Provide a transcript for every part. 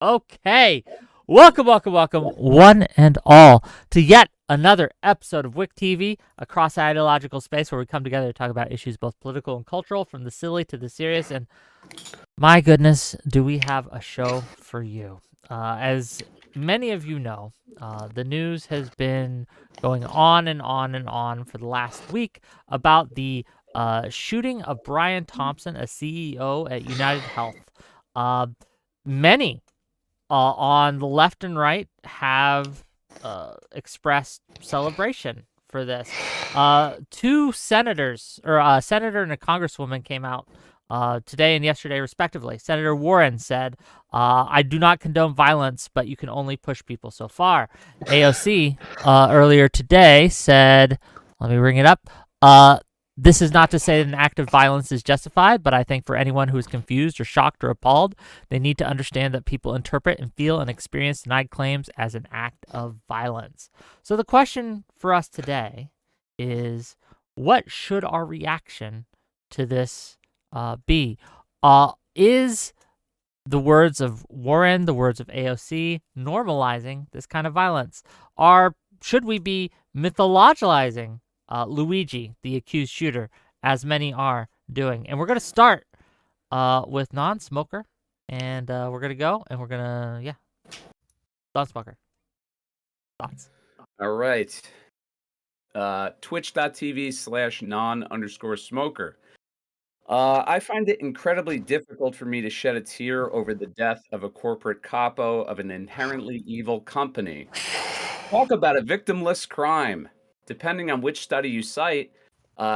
Okay, welcome, one and all, to yet another episode of WIC TV, a cross-ideological space where we come together to talk about issues both political and cultural, from the silly to the serious, and my goodness, do we have a show for you. As many of you know, the news has been going on and on and on for the last week about the shooting of Brian Thompson, a CEO at United Health. Uh, Many on the left and right have expressed celebration for this. Two senators, or a senator and a congresswoman, came out today and yesterday, respectively. Senator Warren said, I do not condone violence, but you can only push people so far. AOC earlier today said, let me bring it up. This is not to say that an act of violence is justified, but I think for anyone who is confused or shocked or appalled, they need to understand that people interpret and feel and experience denied claims as an act of violence. So the question for us today is, what should our reaction to this be? Is the words of Warren, the words of AOC, normalizing this kind of violence? Should we be mythologizing Luigi, the accused shooter, as many are doing? And we're going to start with non-smoker, and we're going to go, and we're going to, non-smoker. Thoughts? All right. Twitch.tv/non_smoker. I find it incredibly difficult for me to shed a tear over the death of a corporate capo of an inherently evil company. Talk about a victimless crime. Depending on which study you cite,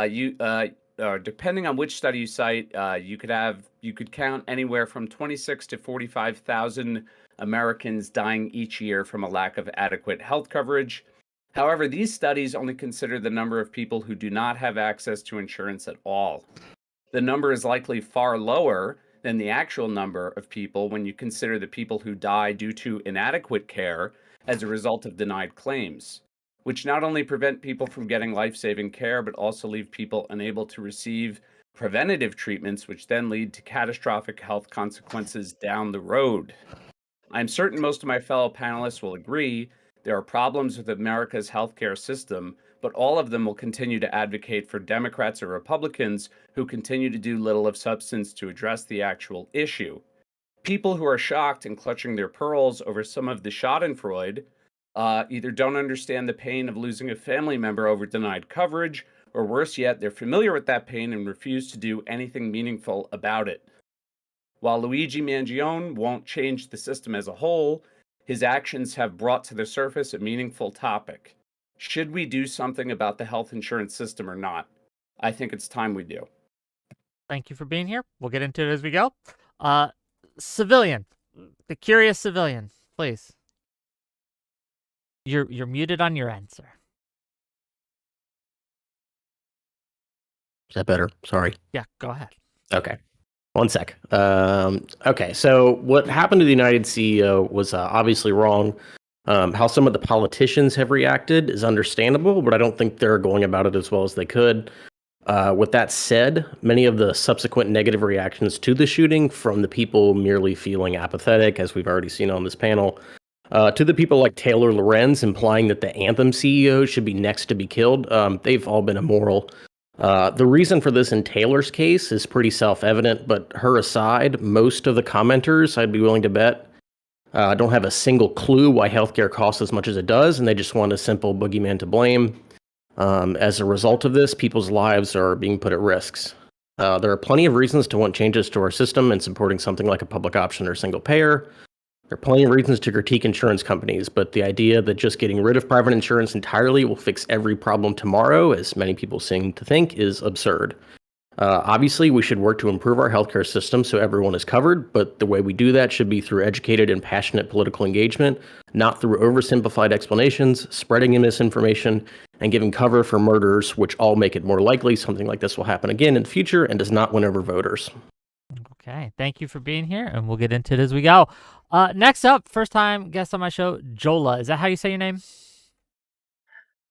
you could count anywhere from 26 to 45,000 Americans dying each year from a lack of adequate health coverage. However, these studies only consider the number of people who do not have access to insurance at all. The number is likely far lower than the actual number of people when you consider the people who die due to inadequate care as a result of denied claims, which not only prevent people from getting life-saving care, but also leave people unable to receive preventative treatments, which then lead to catastrophic health consequences down the road. I'm certain most of my fellow panelists will agree there are problems with America's healthcare system, but all of them will continue to advocate for Democrats or Republicans who continue to do little of substance to address the actual issue. People who are shocked and clutching their pearls over some of the schadenfreude either don't understand the pain of losing a family member over denied coverage, or worse yet, they're familiar with that pain and refuse to do anything meaningful about it. While Luigi Mangione won't change the system as a whole, his actions have brought to the surface a meaningful topic. Should we do something about the health insurance system or not? I think it's time we do. Thank you for being here. We'll get into it as we go. Civilian, the curious civilian, please. You're muted on your end, sir. Is that better? Sorry. Yeah, go ahead. Okay. One sec. Okay, so what happened to the United CEO was obviously wrong. How some of the politicians have reacted is understandable, but I don't think they're going about it as well as they could. With that said, many of the subsequent negative reactions to the shooting, from the people merely feeling apathetic, as we've already seen on this panel, to the people like Taylor Lorenz implying that the Anthem CEO should be next to be killed, they've all been immoral. The reason for this in Taylor's case is pretty self-evident, but her aside, most of the commenters, I'd be willing to bet, don't have a single clue why healthcare costs as much as it does, and they just want a simple boogeyman to blame. As a result of this, people's lives are being put at risks. There are plenty of reasons to want changes to our system and supporting something like a public option or single payer. There are plenty of reasons to critique insurance companies, but the idea that just getting rid of private insurance entirely will fix every problem tomorrow, as many people seem to think, is absurd. Obviously, we should work to improve our healthcare system so everyone is covered, but the way we do that should be through educated and passionate political engagement, not through oversimplified explanations, spreading misinformation, and giving cover for murders, which all make it more likely something like this will happen again in the future and does not win over voters. Okay, thank you for being here, and we'll get into it as we go. Next up, first time guest on my show, Jola. Is that how you say your name?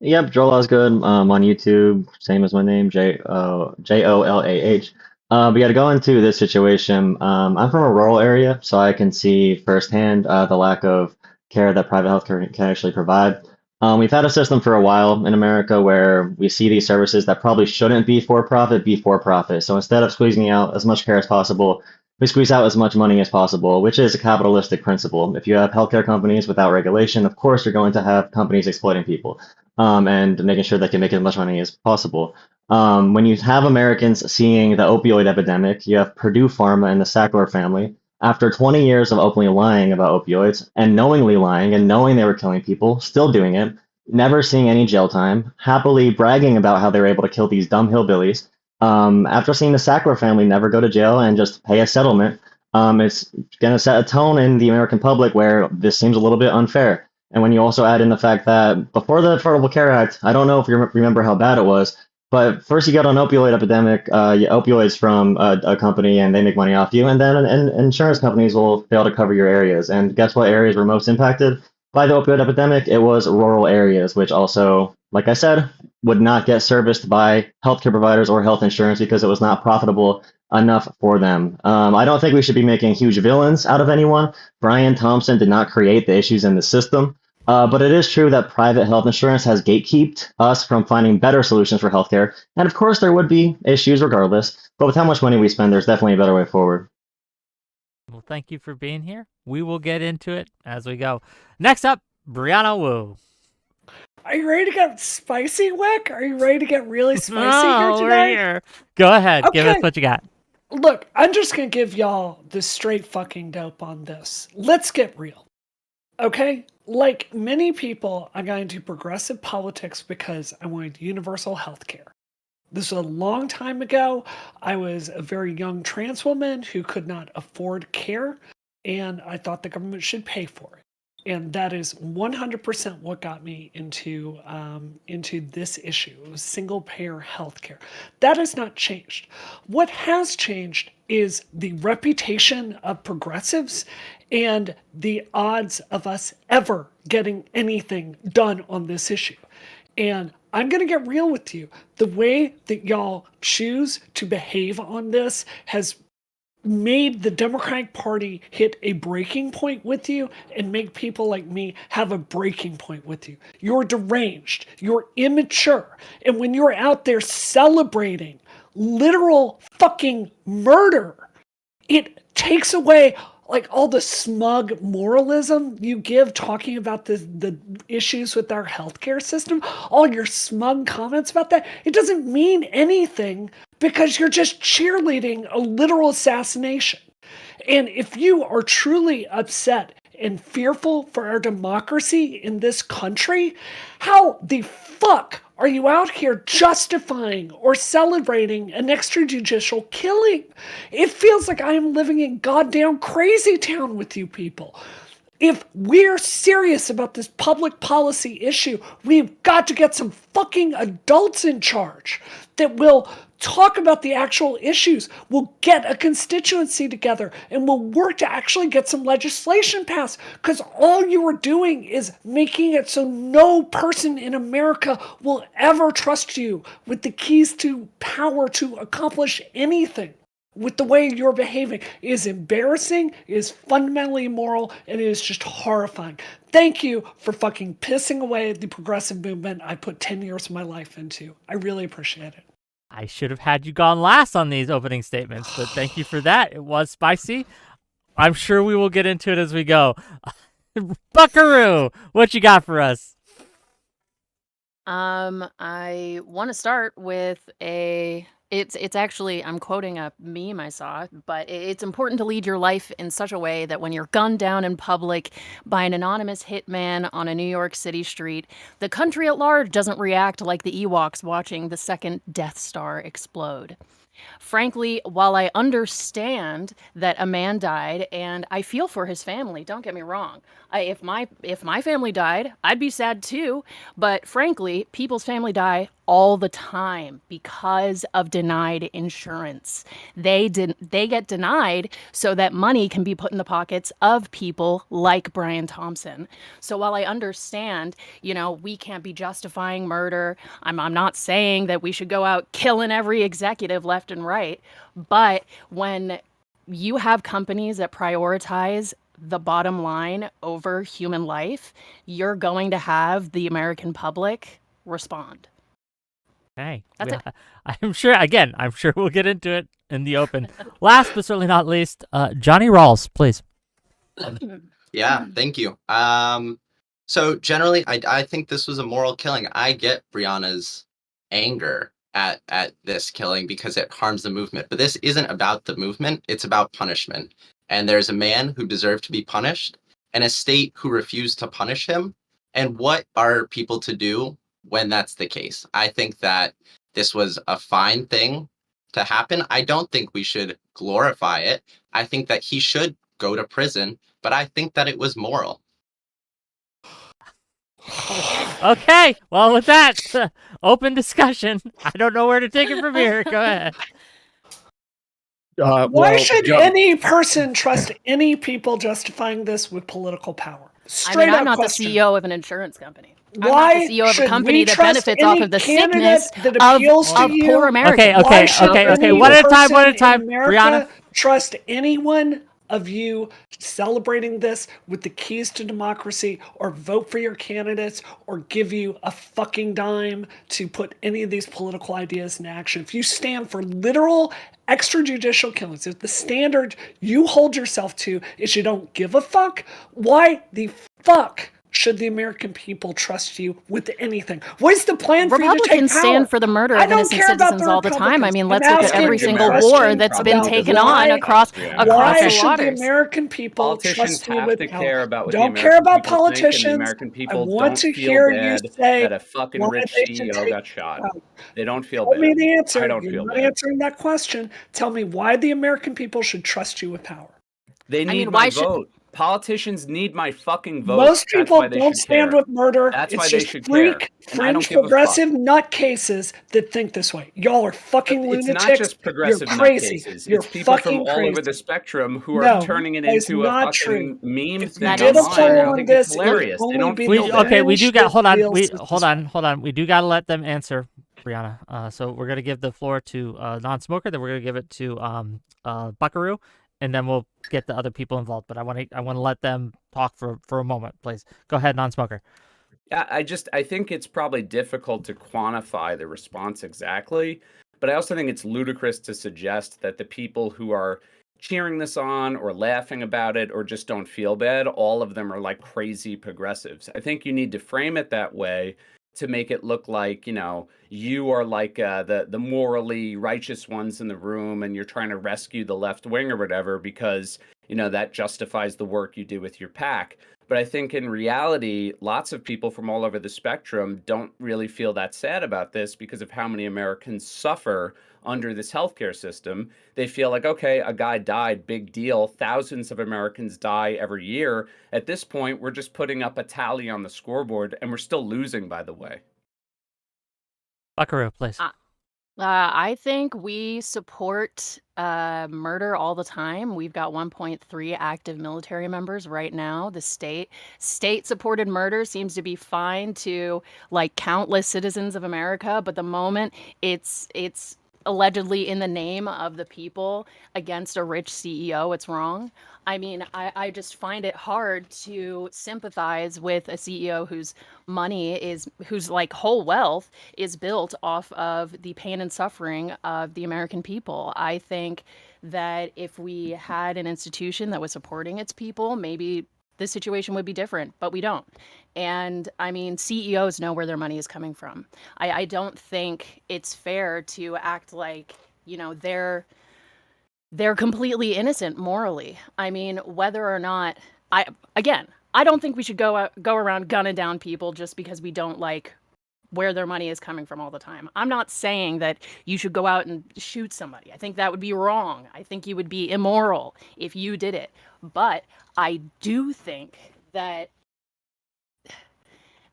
Yep, Jolah's good. On YouTube, same as my name, Jolah. But yeah, to go into this situation, I'm from a rural area, so I can see firsthand the lack of care that private healthcare can actually provide. We've had a system for a while in America where we see these services that probably shouldn't be for profit be for profit. So instead of squeezing out as much care as possible, we squeeze out as much money as possible, which is a capitalistic principle. If you have healthcare companies without regulation, of course, you're going to have companies exploiting people and making sure they can make as much money as possible. When you have Americans seeing the opioid epidemic, you have Purdue Pharma and the Sackler family After 20 years of openly lying about opioids and knowingly lying and knowing they were killing people, still doing it, never seeing any jail time, happily bragging about how they were able to kill these dumb hillbillies. After seeing the Sackler family never go to jail and just pay a settlement, it's going to set a tone in the American public where this seems a little bit unfair. And when you also add in the fact that before the Affordable Care Act, I don't know if you remember how bad it was, but first you got an opioid epidemic, opioids from a company, and they make money off you, and then insurance companies will fail to cover your areas. And guess what areas were most impacted by the opioid epidemic? It was rural areas, which also, like I said, would not get serviced by healthcare providers or health insurance because it was not profitable enough for them. I don't think we should be making huge villains out of anyone. Brian Thompson did not create the issues in the system. But it is true that private health insurance has gatekept us from finding better solutions for healthcare. And of course, there would be issues regardless. But with how much money we spend, there's definitely a better way forward. Well, thank you for being here. We will get into it as we go. Next up, Brianna Wu. Are you ready to get spicy, Wick? Are you ready to get really spicy here Oh, today? we're here. Go ahead. Give us Okay. what you got. Look, I'm just going to give y'all the straight fucking dope on this. Let's get real. Okay? Like many people, I got into progressive politics because I wanted universal health care. This was a long time ago. I was a very young trans woman who could not afford care, and I thought the government should pay for it. And that is 100% what got me into this issue. It was single payer healthcare. That has not changed. What has changed is the reputation of progressives and the odds of us ever getting anything done on this issue. And I'm going to get real with you. The way that y'all choose to behave on this has made the Democratic Party hit a breaking point with you and make people like me have a breaking point with you. You're deranged. You're immature. And when you're out there celebrating literal fucking murder, it takes away like all the smug moralism you give talking about the issues with our healthcare system, all your smug comments about that. It doesn't mean anything because you're just cheerleading a literal assassination. And if you are truly upset and fearful for our democracy in this country, how the fuck are you out here justifying or celebrating an extrajudicial killing? It feels like I am living in goddamn crazy town with you people. If we're serious about this public policy issue, we've got to get some fucking adults in charge that will talk about the actual issues. We'll get a constituency together and we'll work to actually get some legislation passed, because all you are doing is making it so no person in America will ever trust you with the keys to power to accomplish anything. With the way you're behaving, it is embarrassing, it is fundamentally immoral, and it is just horrifying. Thank you for fucking pissing away the progressive movement I put 10 years of my life into. I really appreciate it. I should have had you gone last on these opening statements, but thank you for that. It was spicy. I'm sure we will get into it as we go. Buckaroo, what you got for us? I want to start with it's actually, I'm quoting a meme I saw, but it's important to lead your life in such a way that when you're gunned down in public by an anonymous hitman on a New York City street, the country at large doesn't react like the Ewoks watching the second Death Star explode. Frankly, while I understand that a man died and I feel for his family, don't get me wrong. If my family died, I'd be sad too. But frankly, people's family die all the time because of denied insurance. They get denied so that money can be put in the pockets of people like Brian Thompson. So while I understand, we can't be justifying murder. I'm not saying that we should go out killing every executive left and right. But when you have companies that prioritize the bottom line over human life, you're going to have the American public respond. Hey, That's it. I'm sure we'll get into it in the open. Last but certainly not least, Johnny Rawls, please. Yeah, thank you. So generally, I think this was a moral killing. I get Brianna's anger at this killing because it harms the movement. But this isn't about the movement, it's about punishment. And there's a man who deserved to be punished and a state who refused to punish him. And what are people to do when that's the case? I think that this was a fine thing to happen. I don't think we should glorify it. I think that he should go to prison, but I think that it was moral. Okay, well, with that, open discussion. I don't know where to take it from here. Go ahead. Why should any person trust any people justifying this with political power? Straight I'm up not question. the CEO of an insurance company. Why I'm not the CEO of a should company we that trust benefits off any of the candidate sickness that appeals to of you? poor Americans? Okay, Why should any one at a time, one at a person time. in America Brianna? trust anyone of you celebrating this with the keys to democracy, or vote for your candidates, or give you a fucking dime to put any of these political ideas in action? If you stand for literal extrajudicial killings, if the standard you hold yourself to is you don't give a fuck, why the fuck should the American people trust you with anything? What is the plan for you to take Republicans power? stand for the murder I of don't innocent care about citizens the all the time. I Republicans. mean, I'm let's look at asking every a single question war that's been about taken why- on across Why the should the waters. American people Politicians trust you have with to power? care about what the Don't American care about people think, and the politicians. American I people want don't to feel hear you bad say that a fucking why rich they should CEO take got shot. power. They don't feel Tell me bad. the I answer. don't You're feel not bad. answering that question. Tell me why the American people should trust you with power. They need mean, my why should- vote. Politicians need my fucking vote. Most That's people why they don't should stand care. with murder. That's it's why they just should care. And I don't fringe give a progressive nutcases that think this way. Y'all are fucking It's lunatics. not just progressive You're crazy. nutcases. You're It's people from fucking all crazy. over the spectrum who are No, turning it that is into a not fucking true. meme If thing you did a online. online. poll I on think this, it's it would hilarious. They only don't be feel the bad. We do got. fringe Hold that on. feels this Hold on. We do got to let them answer, Brianna. So we're gonna give the floor to non-smoker. Then we're gonna give it to Buckaroo, and then we'll get the other people involved. But I want to let them talk for a moment, please. Go ahead, non-smoker. I think it's probably difficult to quantify the response exactly, but I also think it's ludicrous to suggest that the people who are cheering this on or laughing about it or just don't feel bad, all of them are like crazy progressives. I think you need to frame it that way to make it look like, you are like the morally righteous ones in the room and you're trying to rescue the left wing or whatever because, that justifies the work you do with your PAC. But I think in reality, lots of people from all over the spectrum don't really feel that sad about this because of how many Americans suffer under this healthcare system. They feel like, okay, a guy died, big deal. Thousands of Americans die every year. At this point, we're just putting up a tally on the scoreboard, and we're still losing, by the way. Buckaroo, please. I think we support murder all the time. We've got 1.3 active military members right now. The state-supported murder seems to be fine to like countless citizens of America, but the moment it's allegedly in the name of the people against a rich CEO, it's wrong. I mean, I just find it hard to sympathize with a CEO whose like whole wealth is built off of the pain and suffering of the American people. I think that if we had an institution that was supporting its people, maybe the situation would be different, but we don't. And I mean, CEOs know where their money is coming from. I don't think it's fair to act like, they're completely innocent morally. I mean, whether or not I don't think we should go around gunning down people just because we don't like where their money is coming from all the time. I'm not saying that you should go out and shoot somebody. I think that would be wrong. I think you would be immoral if you did it. But I do think that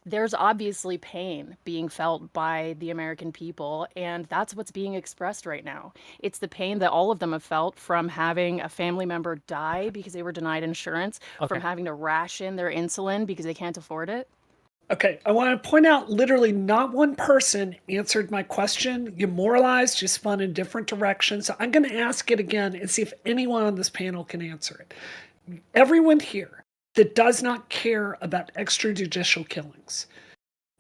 there's obviously pain being felt by the American people, and that's what's being expressed right now. It's the pain that all of them have felt from having a family member die because they were denied insurance, from having to ration their insulin because they can't afford it. Okay, I want to point out literally not one person answered my question. You moralized, you spun in different directions. So I'm going to ask it again and see if anyone on this panel can answer it. Everyone here that does not care about extrajudicial killings,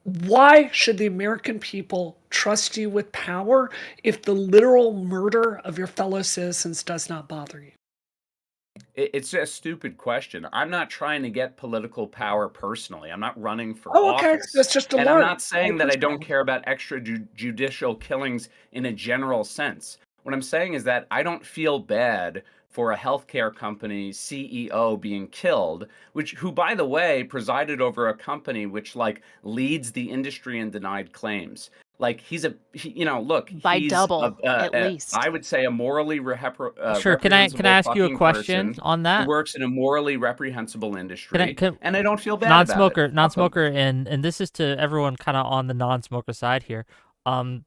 why should the American people trust you with power if the literal murder of your fellow citizens does not bother you? It's a stupid question. I'm not trying to get political power personally. I'm not running for Oh, okay. office. That's just a And I'm learn. not saying that I don't care about extrajudicial killings in a general sense. What I'm saying is that I don't feel bad for a healthcare company CEO being killed, who, by the way, presided over a company which like leads the industry in denied claims. Like look, By he's double, at least. I would say a morally Sure. Can I reprehensible ask you a fucking question person on who that? works in a morally reprehensible industry, Can and I don't feel bad about it. non-smoker, Fuck 'em. non-smoker, and this is to everyone kind of on the non-smoker side here. Can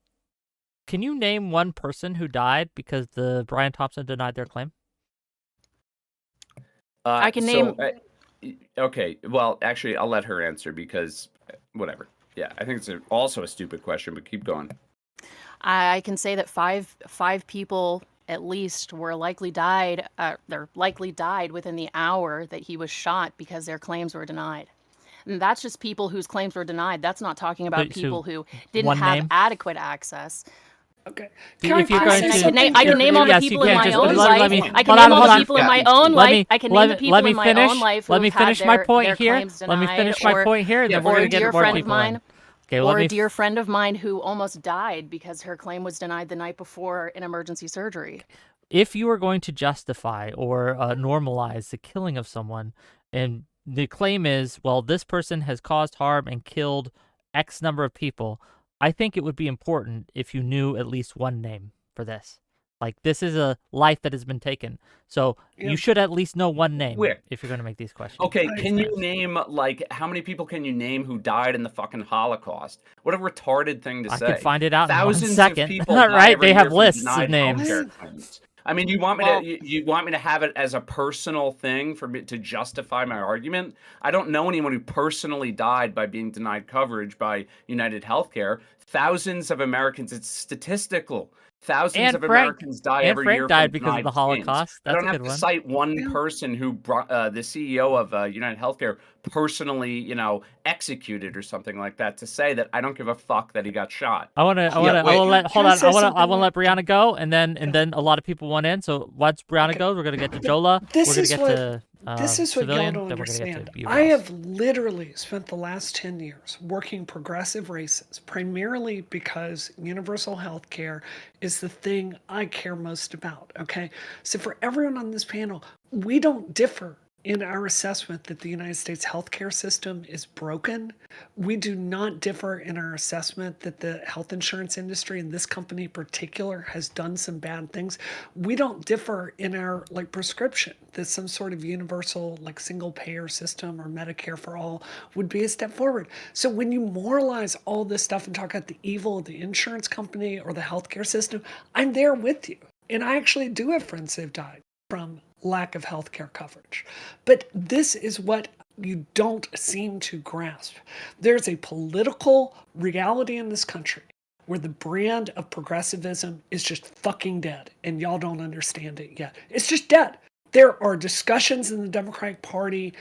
you name one person who died because the Brian Thompson denied their claim? I can name. Okay, well, actually, I'll let her answer because whatever. Yeah, I think it's also a stupid question, but keep going. I can say that five people at least were likely died. They're likely died within the hour that he was shot because their claims were denied. And that's just people whose claims were denied. That's not talking about So people who didn't one have name? adequate access. Okay. If you're going to- I can name all the Yes, you people in can. my Just own let life. me- I can hold name on, all hold the on. people in my own Let life. me- I can let name the me- people let me in my finish- own life let me who've had finish my their point here. claims Let me denied, finish my or- point here, and then Yeah, we're or gonna a get dear more friend of people in. mine. Okay, Or let a me. dear friend of mine who almost died because her claim was denied the night before an emergency surgery. If you are going to justify or normalize the killing of someone, and the claim is, well, this person has caused harm and killed X number of people, I think it would be important if you knew at least one name for this. Like, this is a life that has been taken. So Yeah. you should at least know one name Where? if you're going to make these questions. Okay, Right. can you name, like, how many people can you name who died in the fucking Holocaust? What a retarded thing to I say. can find it out Thousands in 1 second. of people die Right? every They year have from lists of denied names. healthcare claims. I mean, you want me Well- to you want me to have it as a personal thing for me to justify my argument? I don't know anyone who personally died by being denied coverage by United Healthcare. Thousands of Americans, it's statistical. Thousands And of Frank- Americans die and every Frank year died from because of the denied claims. Holocaust. I That's don't a have good to one. cite one Yeah. person who brought the CEO of United Healthcare personally, executed or something like that to say that I don't give a fuck that he got shot. I want to. wait. I want to let. Can Hold I on. say I want something to let like- Brianna go, and then a lot of people want in. So once Brianna Okay. goes, we're gonna get to Jola. This we're gonna is get what- to This is what y'all civilian. don't Then we're gonna get understand. to you. I Ross. have literally spent the last 10 years working progressive races, primarily because universal health care is the thing I care most about. Okay. So for everyone on this panel, we don't differ in our assessment that the United States healthcare system is broken. We do not differ in our assessment that the health insurance industry, and this company in particular, has done some bad things. We don't differ in our prescription that some sort of universal single payer system or Medicare for all would be a step forward. So when you moralize all this stuff and talk about the evil of the insurance company or the healthcare system, I'm there with you. And I actually do have friends who've died from lack of healthcare coverage. But this is what you don't seem to grasp. There's a political reality in this country where the brand of progressivism is just fucking dead, and y'all don't understand it yet. It's just dead. There are discussions in the Democratic Party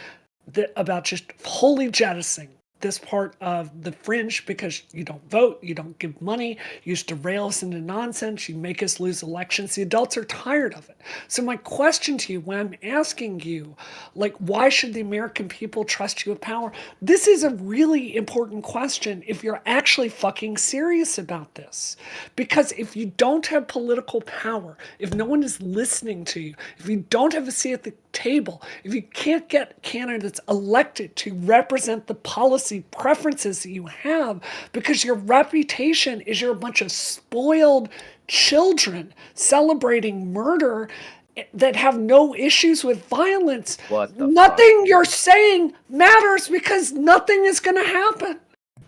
about just wholly jettisoning this part of the fringe because you don't vote, you don't give money, you just derail us into nonsense, you make us lose elections. The adults are tired of it. So my question to you, when I'm asking you, why should the American people trust you with power? This is a really important question if you're actually fucking serious about this. Because if you don't have political power, if no one is listening to you, if you don't have a seat at the table, if you can't get candidates elected to represent the policy preferences that you have, because your reputation is you're a bunch of spoiled children celebrating murder that have no issues with violence, What the nothing fuck? you're saying matters because nothing is going to happen.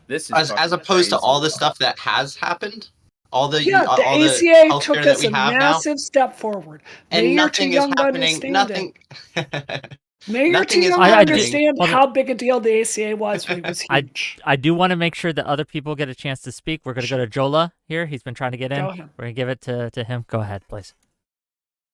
This is As fucking opposed to crazy. all the stuff that has happened, all the Yeah, the all the ACA healthcare took that us we a have now, massive step forward. Maybe and you're too nothing is young to happening. understand Nothing. it. Maybe you're Nothing too is young to I do- understand hold on. how big a deal the ACA was when it was huge. I do want to make sure that other people get a chance to speak. We're gonna go to Jola here. He's been trying to get in. Go ahead. We're gonna give it to him. Go ahead, please.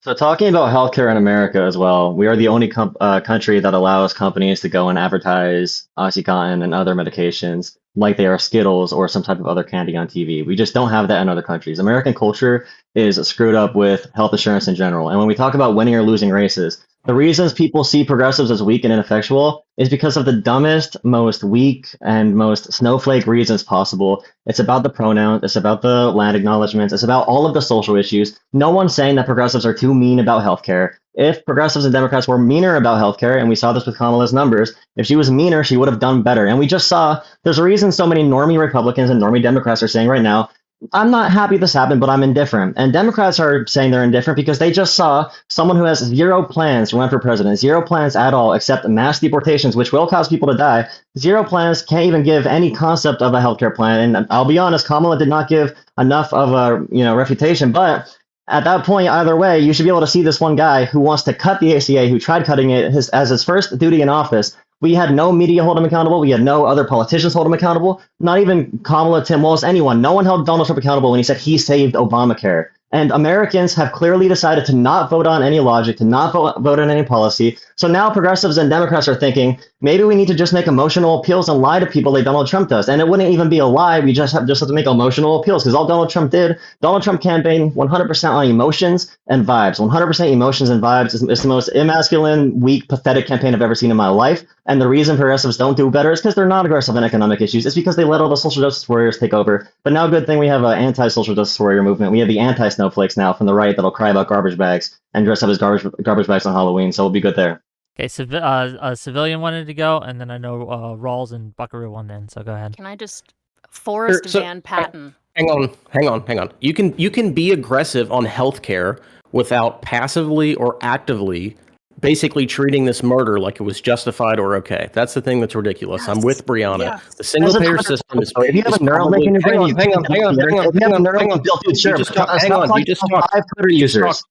So talking about healthcare in America as well, we are the only country that allows companies to go and advertise OxyContin and other medications like they are Skittles or some type of other candy on TV. We just don't have that in other countries. American culture is screwed up with health insurance in general. And when we talk about winning or losing races, The reasons people see progressives as weak and ineffectual is because of the dumbest, most weak, and most snowflake reasons possible. It's about the pronouns, it's about the land acknowledgements, it's about all of the social issues. No one's saying that progressives are too mean about healthcare. If progressives and Democrats were meaner about healthcare, and we saw this with Kamala's numbers, if she was meaner, she would have done better. And we just saw there's a reason so many normie Republicans and normie Democrats are saying right now, I'm not happy this happened, but I'm indifferent. And Democrats are saying they're indifferent because they just saw someone who has zero plans to run for president, zero plans at all, except mass deportations, which will cause people to die. Zero plans, can't even give any concept of a healthcare plan. And I'll be honest, Kamala did not give enough of a refutation. But at that point, either way, you should be able to see this one guy who wants to cut the ACA, who tried cutting it as his first duty in office. We had no media hold him accountable. We had no other politicians hold him accountable. Not even Kamala, Tim Walz, anyone. No one held Donald Trump accountable when he said he saved Obamacare. And Americans have clearly decided to not vote on any logic, to not vote on any policy. So now progressives and Democrats are thinking, maybe we need to just make emotional appeals and lie to people like Donald Trump does. And it wouldn't even be a lie. We just have to make emotional appeals, because all Donald Trump did, Donald Trump campaigned 100% on emotions and vibes. 100% emotions and vibes. It's the most emasculine, weak, pathetic campaign I've ever seen in my life. And the reason progressives don't do better is because they're not aggressive on economic issues. It's because they let all the social justice warriors take over. But now, good thing we have an anti-social justice warrior movement. We have the anti-snowflakes now from the right that'll cry about garbage bags and dress up as garbage bags on Halloween. So we'll be good there. Okay, Civilian wanted to go, and then I know Rawls and Buckaroo wanted in, so go ahead. Can I just Forrest Van Patten? Hang on. You can be aggressive on healthcare without passively or actively basically treating this murder like it was justified or okay. That's the thing that's ridiculous. Yes. I'm with Brianna. Yeah. The single payer system is. If you have a neural link in your brain, Hang on. You just talked. Hang on. You just talked. 5 Twitter users.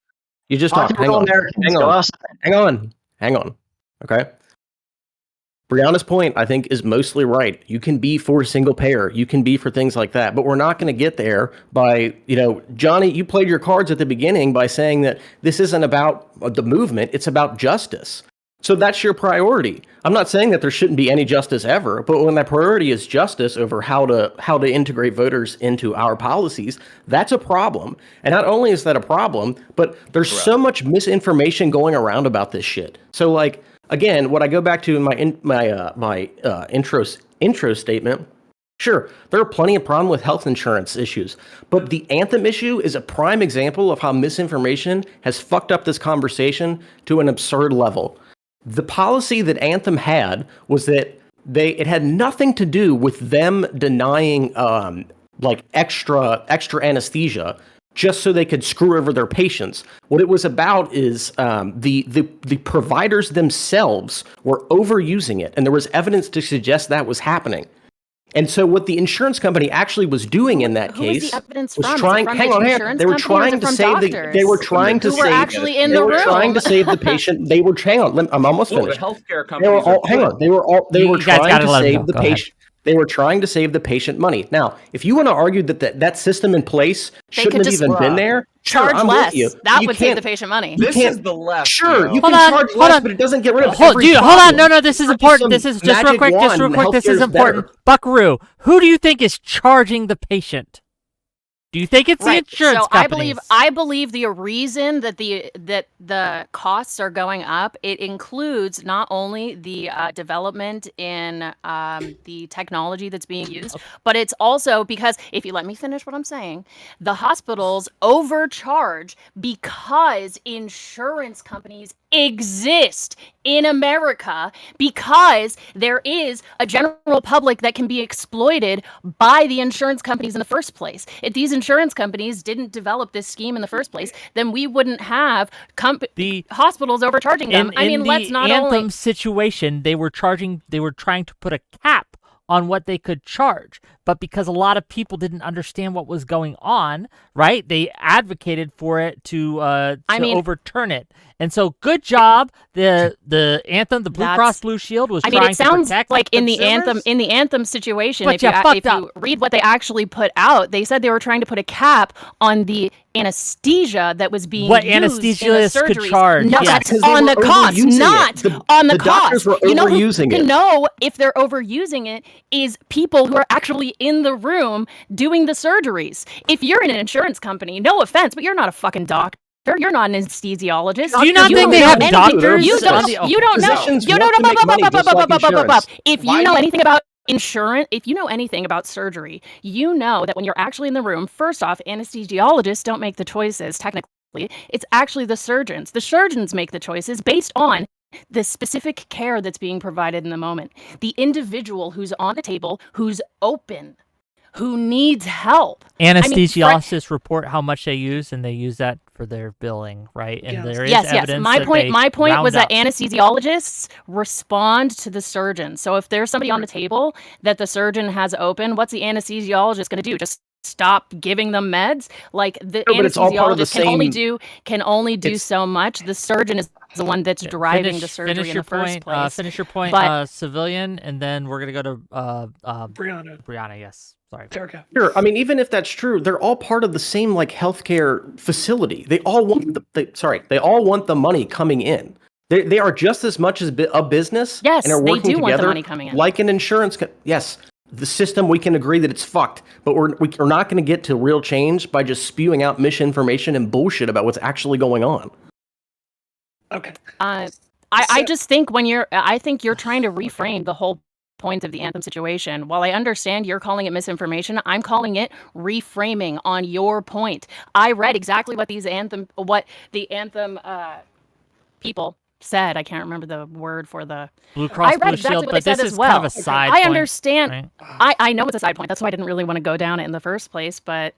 You just talked. Hang on. Okay. Brianna's point, I think, is mostly right. You can be for single payer. You can be for things like that. But we're not going to get there by, Johnny, you played your cards at the beginning by saying that this isn't about the movement. It's about justice. So that's your priority. I'm not saying that there shouldn't be any justice ever, but when that priority is justice over how to integrate voters into our policies, that's a problem. And not only is that a problem, but there's so much misinformation going around about this shit. So, like, again, what I go back to in my intro statement, sure, there are plenty of problems with health insurance issues, but the Anthem issue is a prime example of how misinformation has fucked up this conversation to an absurd level. The policy that Anthem had was that it had nothing to do with them denying extra anesthesia just so they could screw over their patients. What it was about is the providers themselves were overusing it, and there was evidence to suggest that was happening. And so what the insurance company actually was doing in that case was trying. Hang on, they were trying to save the. They were trying to save. Actually in the room. They were trying to save the patient. They were. Hang on, I'm almost finished. The healthcare companies. They were trying to save the patient. They were trying to save the patient money. Now, if you want to argue that system in place shouldn't have even been there, charge I'm less. with you. That would save the patient money. This is the left. Sure, you Hold can on, charge hold less, on. but it doesn't get rid of Hold every on. problem. No, this is important. This is just real quick. This is important. Buckaroo, who do you think is charging the patient? Do you think it's the insurance companies? I believe the reason that the costs are going up, it includes not only the development in the technology that's being used, but it's also because, if you let me finish what I'm saying, the hospitals overcharge because insurance companies exist in America, because there is a general public that can be exploited by the insurance companies in the first place. If these insurance companies didn't develop this scheme in the first place, then we wouldn't have the hospitals overcharging them. Let's not Anthem situation, they were trying to put a cap on what they could charge, but because a lot of people didn't understand what was going on, right? They advocated for it to overturn it. And so, good job. The Anthem, the Blue Cross Blue Shield was trying to protect. It sounds like in the consumers. Anthem situation, but if you read what they actually put out, they said they were trying to put a cap on the anesthesia that was being used in the surgeries. Could charge. No, that's on the cost, not on the cost. Doctors were overusing it. Know if they're overusing it is people who are actually in the room doing the surgeries. If you're in an insurance company, no offense, but you're not a fucking doctor. You're not an anesthesiologist. Do you not You think don't they know have anything. doctors? You don't. on the- You don't know. Physicians You want don't to make money just like insurance. If Why you know do- anything about insurance, if you know anything about surgery, you know that when you're actually in the room, first off, anesthesiologists don't make the choices technically. It's actually the surgeons. The surgeons make the choices based on the specific care that's being provided in the moment. The individual who's on the table, who's open, who needs help. Anesthesiologists report how much they use, and they use that for their billing, right? And Yes. there is Yes. evidence My that point. they My point round was that up. anesthesiologists respond to the surgeon. So if there's somebody on the table that the surgeon has open, what's the anesthesiologist going to do? Just stop giving them meds? Like the No, but it's all part of the anesthesiologist can only do it's- so much. The surgeon is the one that's driving the surgery finish in your the first point, place. Finish your point, But- civilian, and then we're gonna go to Brianna, Brianna. Yes, sorry. Terka. Sure. I mean, even if that's true, they're all part of the same like healthcare facility. They all want they all want the money coming in. They are just as much as a business. Yes, and are they working do want the together money coming in. like an insurance. Yes, the system, we can agree that it's fucked, but we're not going to get to real change by just spewing out misinformation and bullshit about what's actually going on. Okay. I just think I think you're trying to reframe the whole point of the Anthem situation. While I understand you're calling it misinformation, I'm calling it reframing on your point. I read exactly what the Anthem people said. I can't remember the word for the Blue Cross I read Blue exactly Shield, what but they this said is as kind of well. a side I point, understand. right? I know it's a side point. That's why I didn't really want to go down it in the first place, but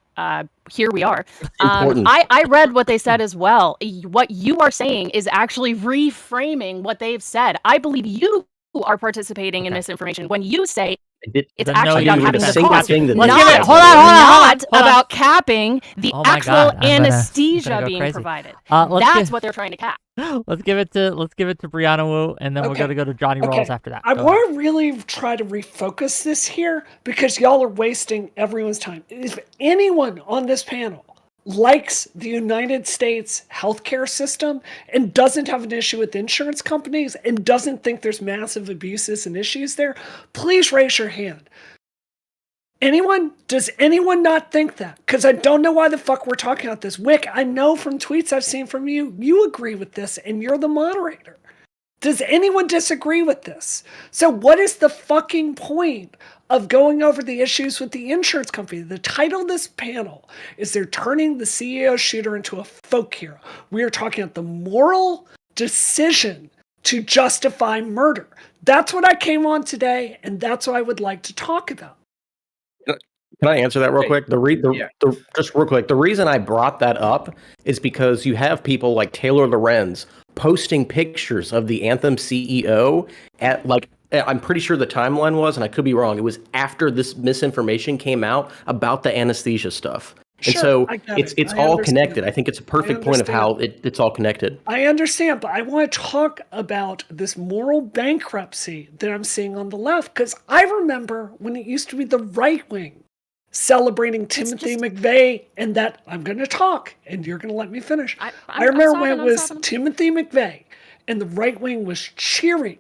here we are. important. I read what they said as well. What you are saying is actually reframing what they've said. I believe you are participating in misinformation when you say it's Then no, actually you about didn't capping say the single cost, thing that Let's they give said. it. Hold on. not about capping the Oh my actual God, I'm gonna anesthesia go being crazy. provided. Let's That's give- what they're trying to cap. Let's give it to Brianna Wu, and then we're Okay. gonna go to Johnny Rolls after that. I Go ahead. want to really try to refocus this here because y'all are wasting everyone's time. If anyone on this panel likes the United States healthcare system and doesn't have an issue with insurance companies and doesn't think there's massive abuses and issues there, please raise your hand. Anyone? Does anyone not think that? Because I don't know why the fuck we're talking about this. Wick, I know from tweets I've seen from you, you agree with this and you're the moderator. Does anyone disagree with this? So what is the fucking point of going over the issues with the insurance company? The title of this panel is they're turning the CEO shooter into a folk hero. We are talking about the moral decision to justify murder. That's what I came on today, and that's what I would like to talk about. Can I answer that real quick? Yeah. Just real quick. The reason I brought that up is because you have people like Taylor Lorenz posting pictures of the Anthem CEO at I'm pretty sure the timeline was, and I could be wrong, it was after this misinformation came out about the anesthesia stuff. And Sure, so I get it's it. I all understand. connected. I think it's a perfect point of how it's all connected. I understand, but I want to talk about this moral bankruptcy that I'm seeing on the left, because I remember when it used to be the right wing celebrating Timothy McVeigh, and that I'm going to talk, and you're going to let me finish. I remember when it was Timothy McVeigh, and the right wing was cheering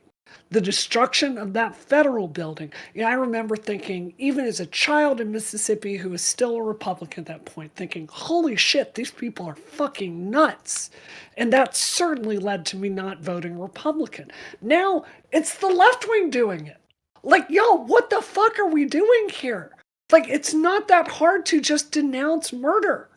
the destruction of that federal building. Yeah, I remember thinking, even as a child in Mississippi who was still a Republican at that point, thinking, holy shit, these people are fucking nuts. And that certainly led to me not voting Republican. Now, it's the left wing doing it. Like, yo, what the fuck are we doing here? Like, it's not that hard to just denounce murder.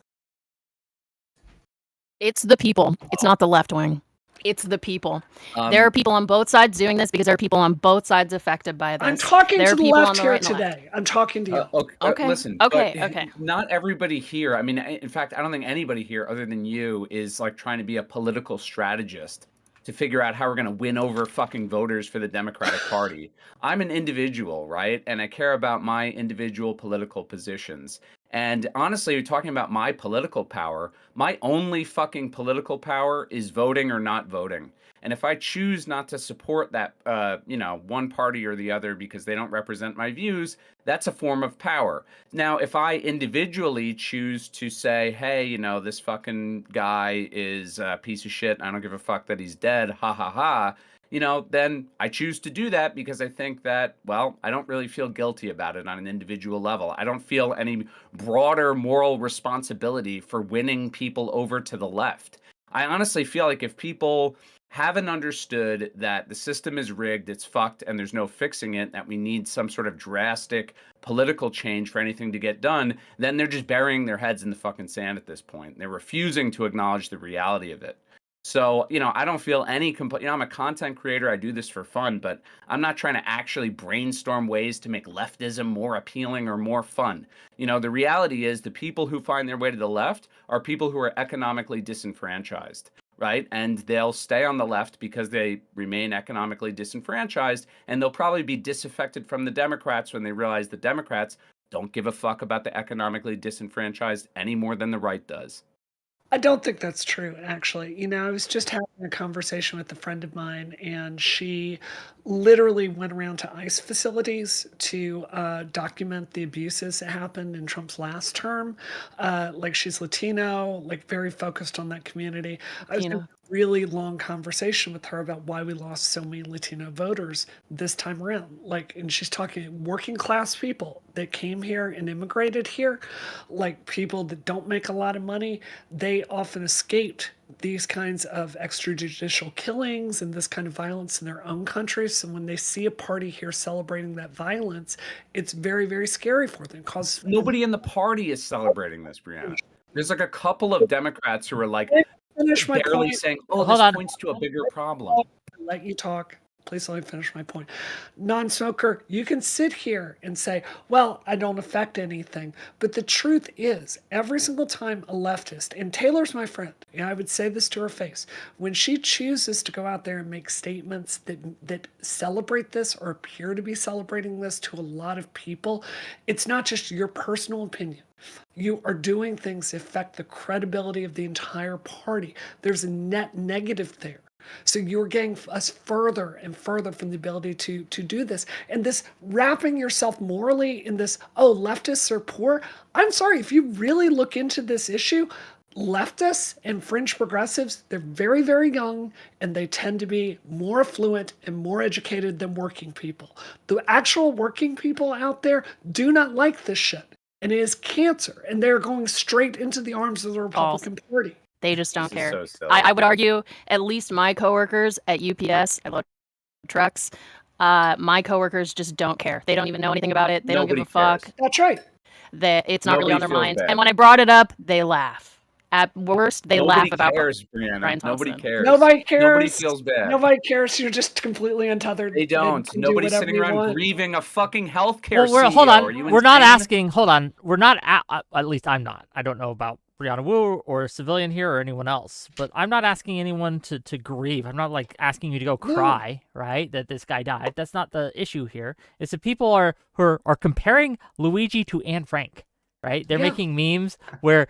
It's the people. It's not the left wing. It's the people. There are people on both sides doing this because there are people on both sides affected by this. I'm talking there to are the people left on the here right and the left. today. I'm talking to you. Okay. Listen. Okay, but okay. Not everybody here. I mean, in fact, I don't think anybody here, other than you, is like trying to be a political strategist to figure out how we're going to win over fucking voters for the Democratic Party. I'm an individual, right? And I care about my individual political positions. And honestly, you're talking about my political power. My only fucking political power is voting or not voting. And if I choose not to support that, one party or the other because they don't represent my views, that's a form of power. Now, if I individually choose to say, hey, this fucking guy is a piece of shit, I don't give a fuck that he's dead, ha ha ha, then I choose to do that because I think that, well, I don't really feel guilty about it on an individual level. I don't feel any broader moral responsibility for winning people over to the left. I honestly feel like if people haven't understood that the system is rigged, it's fucked, and there's no fixing it, that we need some sort of drastic political change for anything to get done, then they're just burying their heads in the fucking sand at this point. They're refusing to acknowledge the reality of it. So, I don't feel any I'm a content creator. I do this for fun, but I'm not trying to actually brainstorm ways to make leftism more appealing or more fun. The reality is the people who find their way to the left are people who are economically disenfranchised, right? And they'll stay on the left because they remain economically disenfranchised, and they'll probably be disaffected from the Democrats when they realize the Democrats don't give a fuck about the economically disenfranchised any more than the right does. I don't think that's true, actually. I was just having a conversation with a friend of mine, and she literally went around to ICE facilities to document the abuses that happened in Trump's last term. Like, she's Latino, like very focused on that community. I was having a really long conversation with her about why we lost so many Latino voters this time around. And she's talking working class people that came here and immigrated here, like people that don't make a lot of money. They often escaped these kinds of extrajudicial killings and this kind of violence in their own countries. So when they see a party here celebrating that violence, it's very, very scary for them. Because nobody in the party is celebrating this, Brianna. There's like a couple of Democrats who are like barely saying, this points to a bigger problem. I'll let you talk. Please let me finish my point. Non-smoker, you can sit here and say, well, I don't affect anything. But the truth is, every single time a leftist, and Taylor's my friend, I would say this to her face, when she chooses to go out there and make statements that celebrate this or appear to be celebrating this to a lot of people, it's not just your personal opinion. You are doing things that affect the credibility of the entire party. There's a net negative there. So you're getting us further and further from the ability to do this. And this wrapping yourself morally in this, leftists are poor. I'm sorry, if you really look into this issue, leftists and fringe progressives, they're very, very young, and they tend to be more affluent and more educated than working people. The actual working people out there do not like this shit. And it is cancer. And they're going straight into the arms of the Republican Party. They just don't care. So silly. I would argue at least my coworkers at UPS, I load trucks, my coworkers just don't care. They don't even know anything about it. They don't give a fuck. That's right. It's not really on their minds. And when I brought it up, they laugh. At worst, they laugh about cares, Brianna. Nobody cares. Nobody cares. Nobody feels bad. Nobody cares. You're just completely untethered. They don't. Nobody's sitting around grieving a fucking healthcare CEO. Hold on. We're not asking. Hold on. We're not. At least I'm not. I don't know about Brianna Wu or a civilian here or anyone else, but I'm not asking anyone to grieve. I'm not like asking you to go cry, right? That this guy died. That's not the issue here. It's that people are comparing Luigi to Anne Frank. Right? They're making memes where,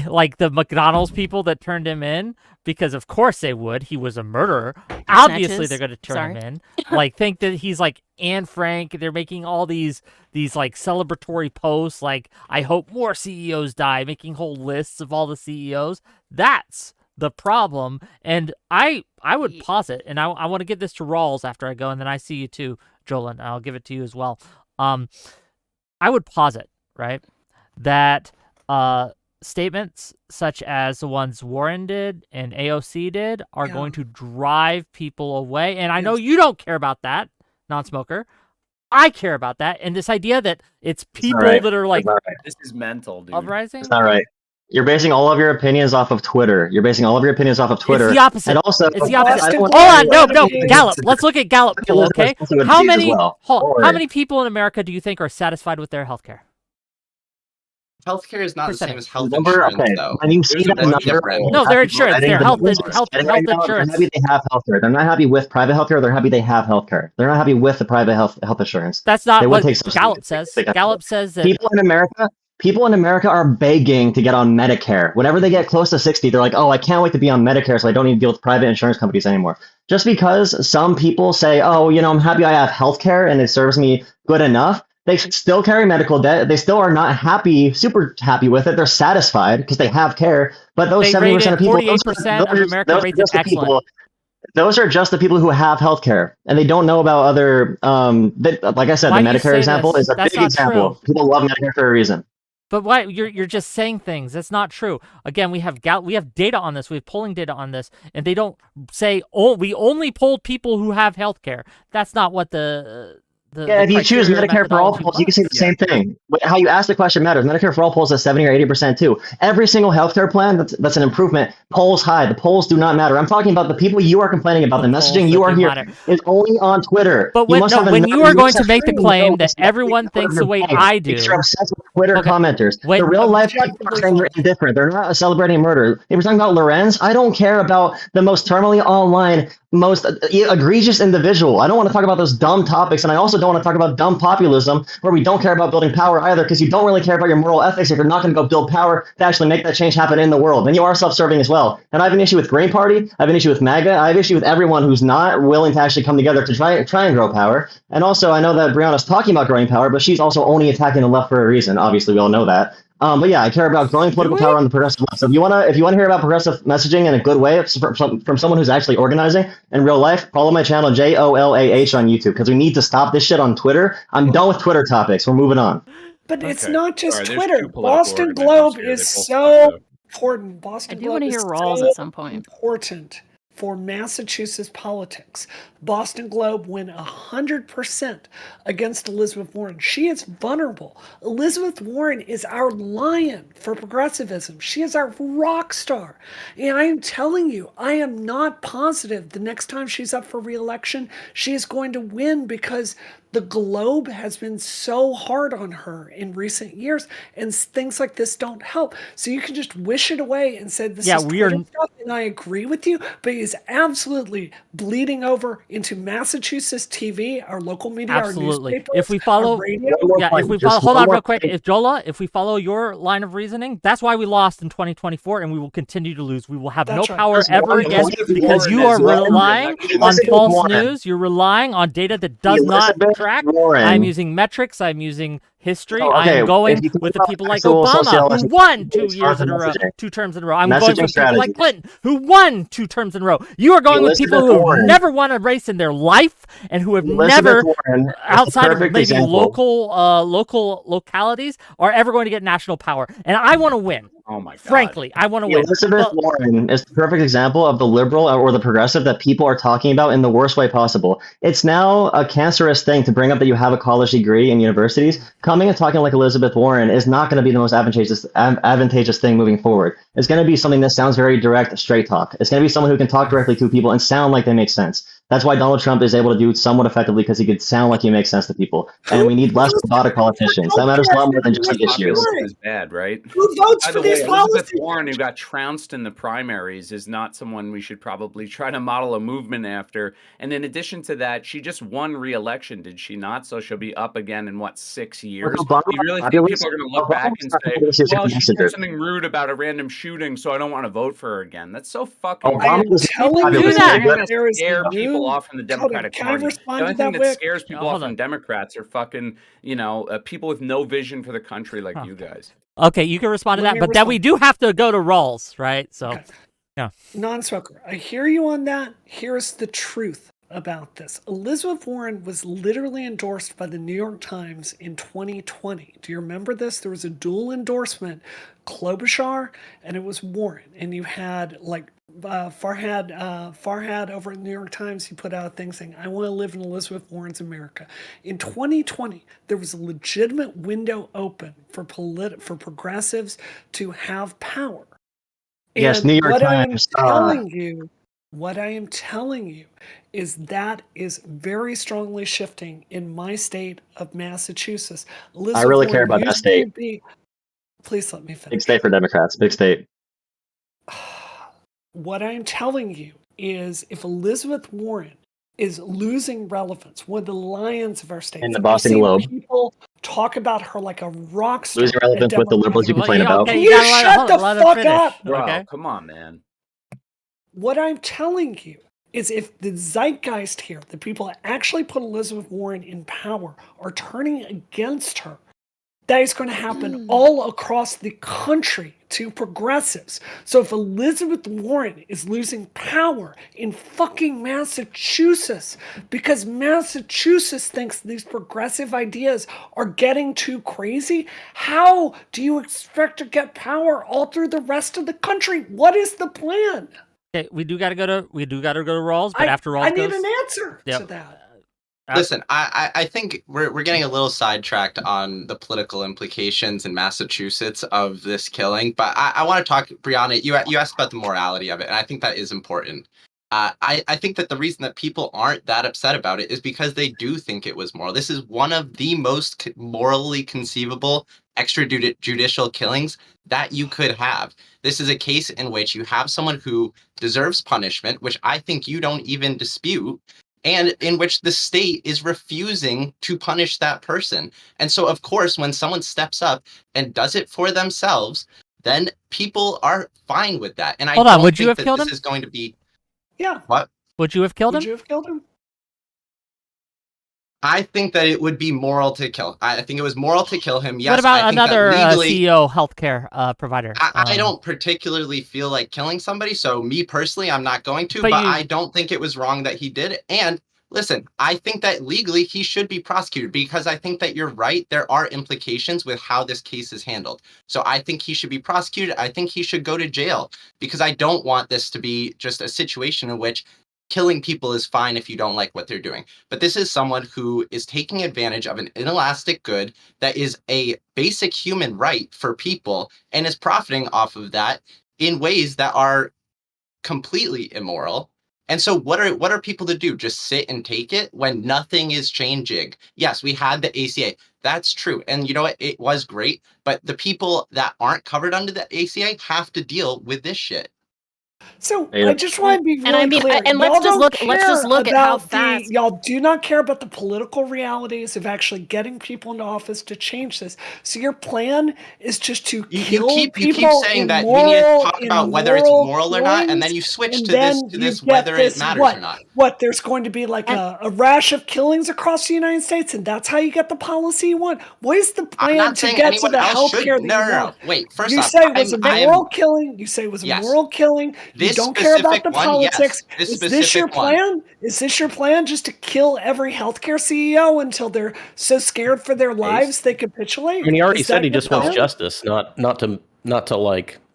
like the McDonald's people that turned him in, because of course they would. He was a murderer. Obviously, they're going to turn him in. Like, think that he's like Anne Frank. They're making all these like celebratory posts, like, I hope more CEOs die, making whole lists of all the CEOs. That's the problem. And I would posit, and I want to give this to Rawls after I go, and then I see you too, Joel, and I'll give it to you as well. I would posit, right, that statements such as the ones Warren did and AOC did are going to drive people away. And I know you don't care about that, non-smoker. I care about that. And this idea that it's people that are like... This is mental, dude. Uprising? That's not right. You're basing all of your opinions off of Twitter. It's the opposite. And also, it's the opposite. Hold on, no, Gallup. Let's look at Gallup poll, okay? How many people in America do you think are satisfied with their healthcare? Healthcare is not the same as health insurance, though. When you see that number, no, their insurance, their health insurance. They're happy they have healthcare. They're not happy with private healthcare. They're happy they have healthcare. They're not happy with the private health insurance. That's not what Gallup says. Gallup says that people in America are begging to get on Medicare. Whenever they get close to 60, they're like, oh, I can't wait to be on Medicare so I don't need to deal with private insurance companies anymore. Just because some people say, oh, I'm happy I have healthcare and it serves me good enough, they still carry medical debt. They still are not super happy with it. They're satisfied because they have care. But those 70% of people, 48% of America rates it excellent. Those are just the people who have healthcare, and they don't know about other. Like I said, Why the do you Medicare say example this? is a That's big not example. true. People love Medicare for a reason. But why you're just saying things? That's not true. Again, we have data on this. We have polling data on this, and they don't say, "Oh, we only polled people who have healthcare." That's not what the Yeah, if you choose criteria or Medicare for all methodology polls, you can say the was. same thing. But how you ask the question matters. Medicare for all polls is 70 or 80% too. Every single healthcare plan that's an improvement polls high. The polls do not matter. I'm talking about the people you are complaining about. The messaging you are here is only on Twitter. But You must have when you are going to make the claim that that everyone thinks the way I do, because you're obsessed with Twitter Okay. commenters. When- the real life people are Objectively saying you're indifferent. They're not celebrating murder. If we're talking about Lorenz, I don't care about the most terminally online, most egregious individual. I don't want to talk about those dumb topics, and I also don't want to talk about dumb populism where we don't care about building power either, because you don't really care about your moral ethics if you're not going to go build power to actually make that change happen in the world. Then you are self-serving as well. And I have an issue with Green Party. I have an issue with MAGA. I have an issue with everyone who's not willing to actually come together to try and grow power. And also, I know that Brianna's talking about growing power, but she's also only attacking the left for a reason. Obviously, we all know that. But yeah, I care about growing political power on the progressive left. So if you wanna hear about progressive messaging in a good way from someone who's actually organizing in real life, follow my channel JOLAH on YouTube, because we need to stop this shit on Twitter. I'm done with Twitter topics. We're moving on. But it's Okay. not just Sorry, there's Twitter. two political Boston organizers Globe here. is They both so fucked up. important. Boston I do Globe want to is hear Rawls so at some point. important for Massachusetts politics. Boston Globe went 100% against Elizabeth Warren. She is vulnerable. Elizabeth Warren is our lion for progressivism. She is our rock star. And I am telling you, I am not positive the next time she's up for re-election, she is going to win, because the Globe has been so hard on her in recent years, and things like this don't help. So you can just wish it away and say this is Twitter stuff, and I agree with you, but it's absolutely bleeding over into Massachusetts TV, our local media, Absolutely. our newspapers, If we follow, our radio. hold on real quick. If we follow your line of reasoning, that's why we lost in 2024, and we will continue to lose. We will have no power ever again, because you are relying on false news. You're relying on data that does not track. I'm using metrics. I'm using history. I am going with the people like Obama, who won 2 years in a row, 2 terms in a row. I'm going with people like Clinton, who won 2 terms in a row. You are going with people who have never won a race in their life, and who have never, outside of maybe localities, are ever going to get national power. And I want to win. Oh my God. Frankly, I want to win. Elizabeth Warren is the perfect example of the liberal or the progressive that people are talking about in the worst way possible. It's now a cancerous thing to bring up that you have a college degree in universities. Coming and talking like Elizabeth Warren is not going to be the most advantageous thing moving forward. It's going to be something that sounds very direct, straight talk. It's going to be someone who can talk directly to people and sound like they make sense. That's why Donald Trump is able to do it somewhat effectively, because he could sound like he makes sense to people. And we need less robotic politicians. That matters a lot more than just the issues. Is bad, right? Who votes By for the way, these Elizabeth policies? Warren, who got trounced in the primaries, is not someone we should probably try to model a movement after. And in addition to that, she just won re-election, did she not? So she'll be up again in 6 years? Obama, You really think people are going to look back and say, "Well, she said something rude about a random shooting, so I don't want to vote for her again"? That's so fucking. I'm telling you that there is scare new. people off from the Democratic Can I Party. respond The only to thing that, that Wick? scares people off from Democrats are fucking, people with no vision for the country like you guys. Okay, you can respond to Let that, me but then we do have to go to Rawls, right? So, yeah. Non-smoker. I hear you on that. Here's the truth about this. Elizabeth Warren was literally endorsed by the New York Times in 2020. Do you remember this? There was a dual endorsement, Klobuchar, and it was Warren. And you had Farhad over at the New York Times, he put out a thing saying, "I want to live in Elizabeth Warren's America." In 2020, there was a legitimate window open for progressives to have power. Yes, And New York what Times. what I am telling you is that is very strongly shifting in my state of Massachusetts. I really care about that state. Please let me finish. Big state for Democrats. Big state. What I'm telling you is, if Elizabeth Warren is losing relevance, one of the lions of our state, in the Boston Globe, people talk about her like a rock star. Losing relevance with the liberals you complain about. Okay, you shut the fuck up. Wow, come on, man. What I'm telling you is, if the zeitgeist here, the people that actually put Elizabeth Warren in power, are turning against her, that is going to happen all across the country to progressives. So if Elizabeth Warren is losing power in fucking Massachusetts because Massachusetts thinks these progressive ideas are getting too crazy, how do you expect to get power all through the rest of the country? What is the plan? Okay, we do got to go to Rawls, but after Rawls I need goes, an answer to that. Listen, I think we're getting a little sidetracked on the political implications in Massachusetts of this killing, but I want to talk, Brianna, you asked about the morality of it, and I think that is important. I think that the reason that people aren't that upset about it is because they do think it was moral. This is one of the most morally conceivable extrajudicial killings that you could have. This is a case in which you have someone who deserves punishment, which I think you don't even dispute, and in which the state is refusing to punish that person. And so, of course, when someone steps up and does it for themselves, then people are fine with that. And Hold I on, don't would you think have that killed this him? is going to be... Yeah. What? Would you have killed Would him? you have killed him? I think that it would be moral to kill. I think it was moral to kill him. Yes. What about I think another that legally, CEO healthcare provider? I don't particularly feel like killing somebody. So me personally, I'm not going to, But but you- I don't think it was wrong that he did it. And listen, I think that legally he should be prosecuted because I think that you're right. There are implications with how this case is handled. So I think he should be prosecuted. I think he should go to jail because I don't want this to be just a situation in which killing people is fine if you don't like what they're doing. But this is someone who is taking advantage of an inelastic good that is a basic human right for people and is profiting off of that in ways that are completely immoral. And so what are people to do? Just sit and take it when nothing is changing? Yes, we had the ACA. That's true. And you know what? It was great. But the people that aren't covered under the ACA have to deal with this shit. So Yeah. I just want to be really And I mean, clear. and Y'all let's just don't look care at how about fast. y'all do not care about the political realities of actually getting people into office to change this. So your plan is just to kill You keep people saying in that we need to moral, talk in about whether it's moral or not, and killings, then you switch and to then this you get whether this, it matters what? or not. What, there's going to be like And- a rash of killings across the United States, and that's how you get the policy you want? What is the I'm plan not to saying get to anyone the else should. healthcare that No. you want? Wait, first You off, say it was a I'm moral killing. You say it was a Yes. moral killing. You This don't care about specific the one, politics. yes. This Is this your specific one. plan? Is this your plan, just to kill every healthcare CEO until they're so scared for their lives they capitulate? I mean, he already Is said that he your just wants plan? justice,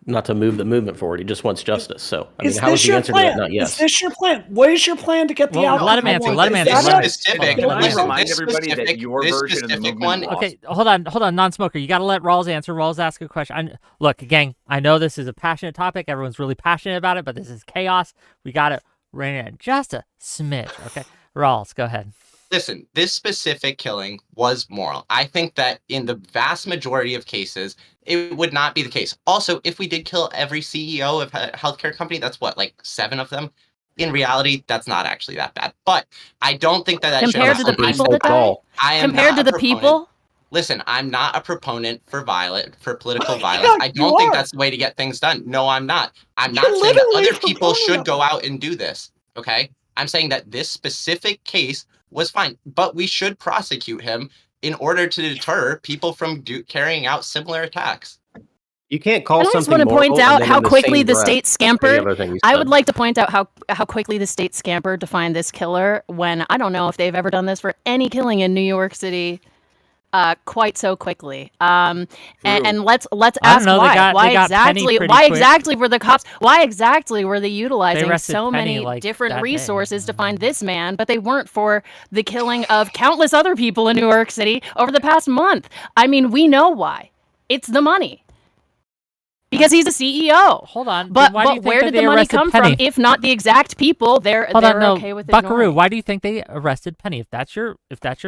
not to move the movement forward. He just wants justice. So, I mean, Is how is this the your answer to that? plan? Not yes. Is this your plan? What is your plan to get the Well, outcome let him you answer, want? let him Is answer, that let him- a- specific. Can I Listen, remind this everybody that specific- your this version of the specific movement one- lost? Okay, hold on, non-smoker. You got to let Rawls answer. Rawls ask a question. Look, gang, I know this is a passionate topic. Everyone's really passionate about it, but this is chaos. We got to rein it in just a smidge. Okay, Rawls, go ahead. Listen, this specific killing was moral. I think that in the vast majority of cases, it would not be the case. Also, if we did kill every CEO of a healthcare company, that's what, like 7 of them? In reality, that's not actually that bad. But I don't think that Compared to should the happen. people that died? I am Compared not to a the proponent. people? Listen, I'm not a proponent for political Yeah, violence. I you don't think are. that's the way to get things done. No, I'm not. I'm You're not saying that literally other a people proponent should of go it. out and do this. Okay? I'm saying that this specific case was fine, but we should prosecute him in order to deter people from carrying out similar attacks. You can't call And I just something want to point moral out and then how in the quickly same the breath state say scampered. other things I said. would like to point out how quickly the state scampered to find this killer when I don't know if they've ever done this for any killing in New York City quite so quickly. And let's I ask don't know, they why. got Penny pretty Why quick. exactly were the cops? Why exactly were they utilizing arrested so Penny, many like, different that day. resources to find this man, but they weren't for the killing of countless other people in New York City over the past month? I mean, we know why. It's the money. Because he's a CEO. Hold on, But why do you think where that did they the money arrested come Penny? from? If not the exact people, they're Hold on, no, okay with Buckaroo. ignoring. Why do you think they arrested Penny? If that's your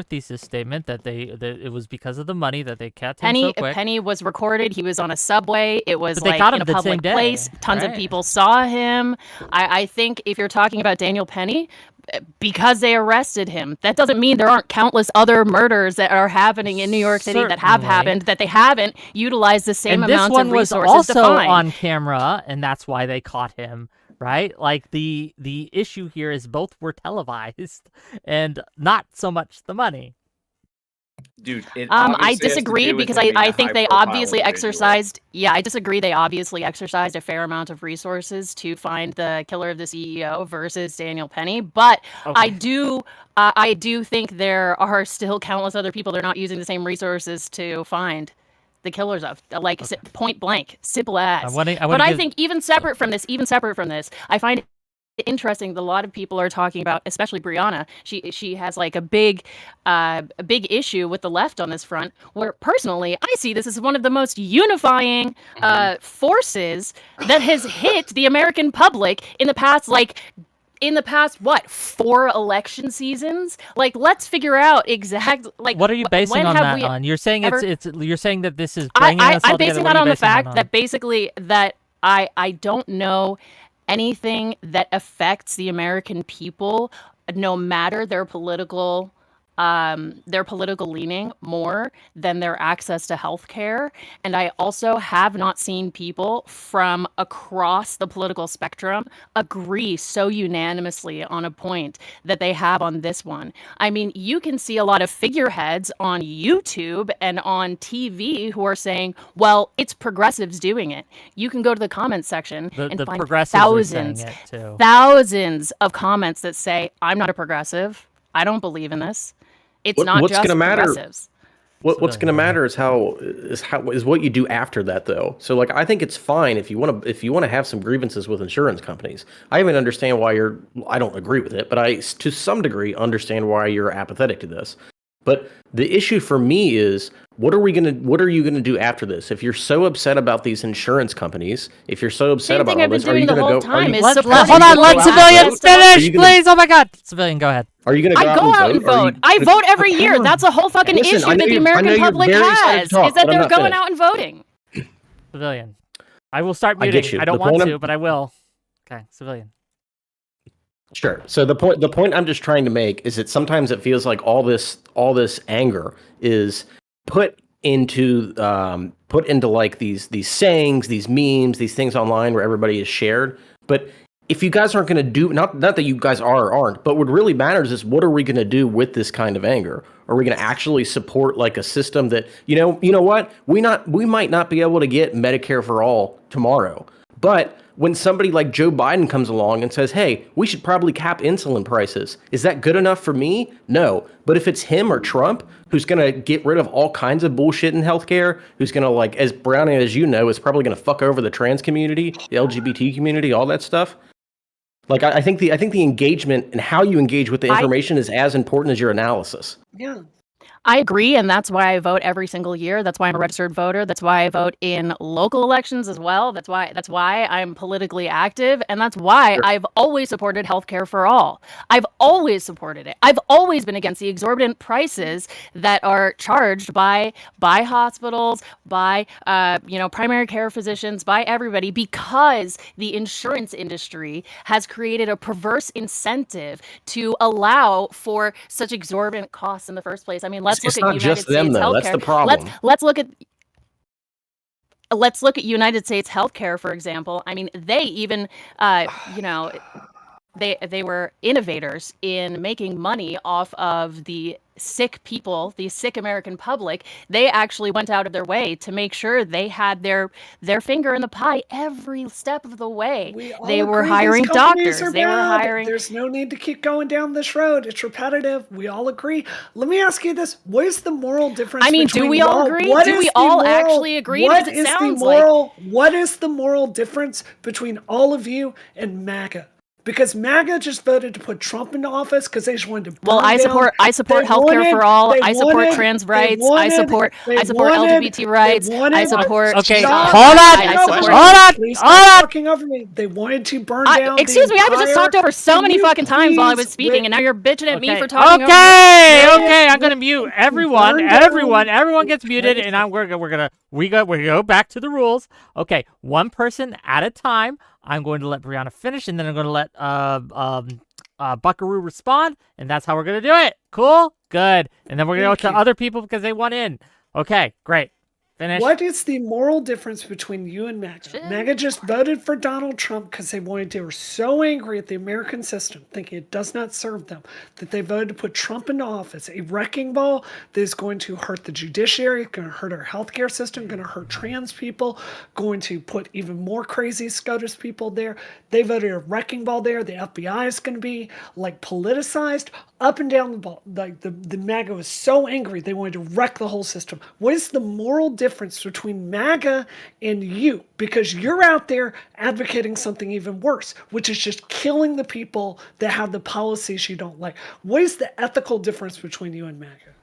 thesis statement that it was because of the money that they kept him so quick. Penny was recorded. He was on a subway. It was But they like got in him a the same public day, place. Tons of right? people saw him. I think if you're talking about Daniel Penny, because they arrested him, that doesn't mean there aren't countless other murders that are happening in New York City that have Certainly. happened that they haven't utilized the same And this amounts one of was resources to also find. on camera, and that's why they caught him, right? Like the issue here is both were televised, and not so much the money. Dude, it I obviously has to disagree do with because him being I a think they high-profile obviously individual. exercised. Yeah, I disagree. They obviously exercised a fair amount of resources to find the killer of the CEO versus Daniel Penny. But I do think there are still countless other people they're not using the same resources to find the killers of, like point blank, simple as. But I think even separate from this, I find interesting that a lot of people are talking about, especially Brianna. She has like a big issue with the left on this front, where personally I see this as one of the most unifying forces that has hit the American public in the past, what, 4 election seasons? Like, let's figure out exactly, like, What are you basing on that on? You're saying you're saying that this is bringing us all I'm basing together. that on the fact that basically that I don't know anything that affects the American people, no matter their political leaning, more than their access to health care. And I also have not seen people from across the political spectrum agree so unanimously on a point that they have on this one. I mean, you can see a lot of figureheads on YouTube and on TV who are saying, well, it's progressives doing it. You can go to the comments section and find thousands of comments that say, I'm not a progressive. I don't believe in this. It's not what's just gonna matter, progressives. What's going to matter is what you do after that, though. So, like, I think it's fine if you want to have some grievances with insurance companies. I even understand why I don't agree with it, but I, to some degree, understand why you're apathetic to this. But the issue for me is, what are you gonna do after this? If you're so upset about these insurance companies, if you're so upset about all this, are you gonna go? Hold on, let Civilian finish, please. Oh my God, Civilian, go ahead. Are you gonna go out and vote? I vote every year. That's a whole fucking issue that the American public has, is that they're going out and voting. Civilian, I will start muting. I don't want to, but I will. Okay, Civilian. Sure. So the point I'm just trying to make is that sometimes it feels like all this anger is put into like these sayings, these memes, these things online where everybody is shared. But if you guys aren't going to do, not that you guys are or aren't, but what really matters is, what are we going to do with this kind of anger? Are we going to actually support like a system that, you know what, we might not be able to get Medicare for all tomorrow, but when somebody like Joe Biden comes along and says, hey, we should probably cap insulin prices, is that good enough for me? No. But if it's him or Trump who's going to get rid of all kinds of bullshit in healthcare, who's going to, like, as Brownie, as you know, is probably going to fuck over the trans community, the LGBT community, all that stuff. Like, I think the engagement and how you engage with the information is as important as your analysis. Yeah. I agree, and that's why I vote every single year. That's why I'm a registered voter. That's why I vote in local elections as well. That's why I'm politically active, and that's why I've always supported healthcare for all. I've always supported it. I've always been against the exorbitant prices that are charged by hospitals, by primary care physicians, by everybody, because the insurance industry has created a perverse incentive to allow for such exorbitant costs in the first place. I mean, let's look at United States healthcare. That's the problem. Let's look at United States healthcare, for example. I mean, they even, they were innovators in making money off of the sick people, the sick American public. They actually went out of their way to make sure they had their finger in the pie every step of the way. They were hiring doctors. They were hiring. There's no need to keep going down this road. It's repetitive. We all agree. Let me ask you this: what is the moral difference? I mean, do we all agree? Do we all actually agree? What is the moral difference between all of you and MAGA? Because MAGA just voted to put Trump into office because they just wanted to. I support healthcare for all. I support trans rights. I support LGBT rights. I support. Okay, hold on. Talking over me. They wanted to burn down. Excuse me, I was just talked over so many fucking times while I was speaking, and now you're bitching at me for talking. Okay, I'm gonna mute everyone. Everyone gets muted, and we go back to the rules. Okay, one person at a time. I'm going to let Brianna finish, and then I'm going to let Buckaroo respond, and that's how we're going to do it. Cool? Good. And then we're going to go to other people because they want in. Okay, great. Finish. What is the moral difference between you and MAGA? Shit. MAGA just voted for Donald Trump because they were so angry at the American system, thinking it does not serve them, that they voted to put Trump into office. A wrecking ball that is going to hurt the judiciary, going to hurt our healthcare system, going to hurt trans people, going to put even more crazy SCOTUS people there. They voted a wrecking ball there. The FBI is going to be like politicized up and down the ball. Like the MAGA was so angry they wanted to wreck the whole system. What is the moral difference between MAGA and you? Because you're out there advocating something even worse, which is just killing the people that have the policies you don't like. What is the ethical difference between you and MAGA?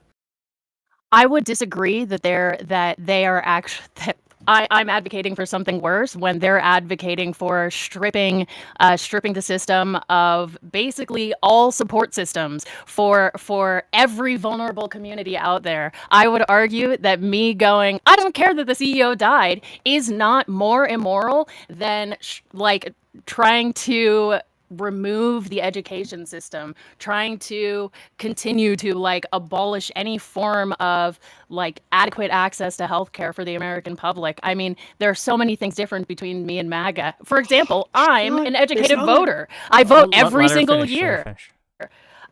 I would disagree that they are actually that I'm advocating for something worse when they're advocating for stripping the system of basically all support systems for every vulnerable community out there. I would argue that me going, I don't care that the CEO died, is not more immoral than trying to remove the education system, trying to continue to abolish any form of adequate access to healthcare for the American public. I mean, there are so many things different between me and MAGA. For example, I'm an educated voter. I vote every single year.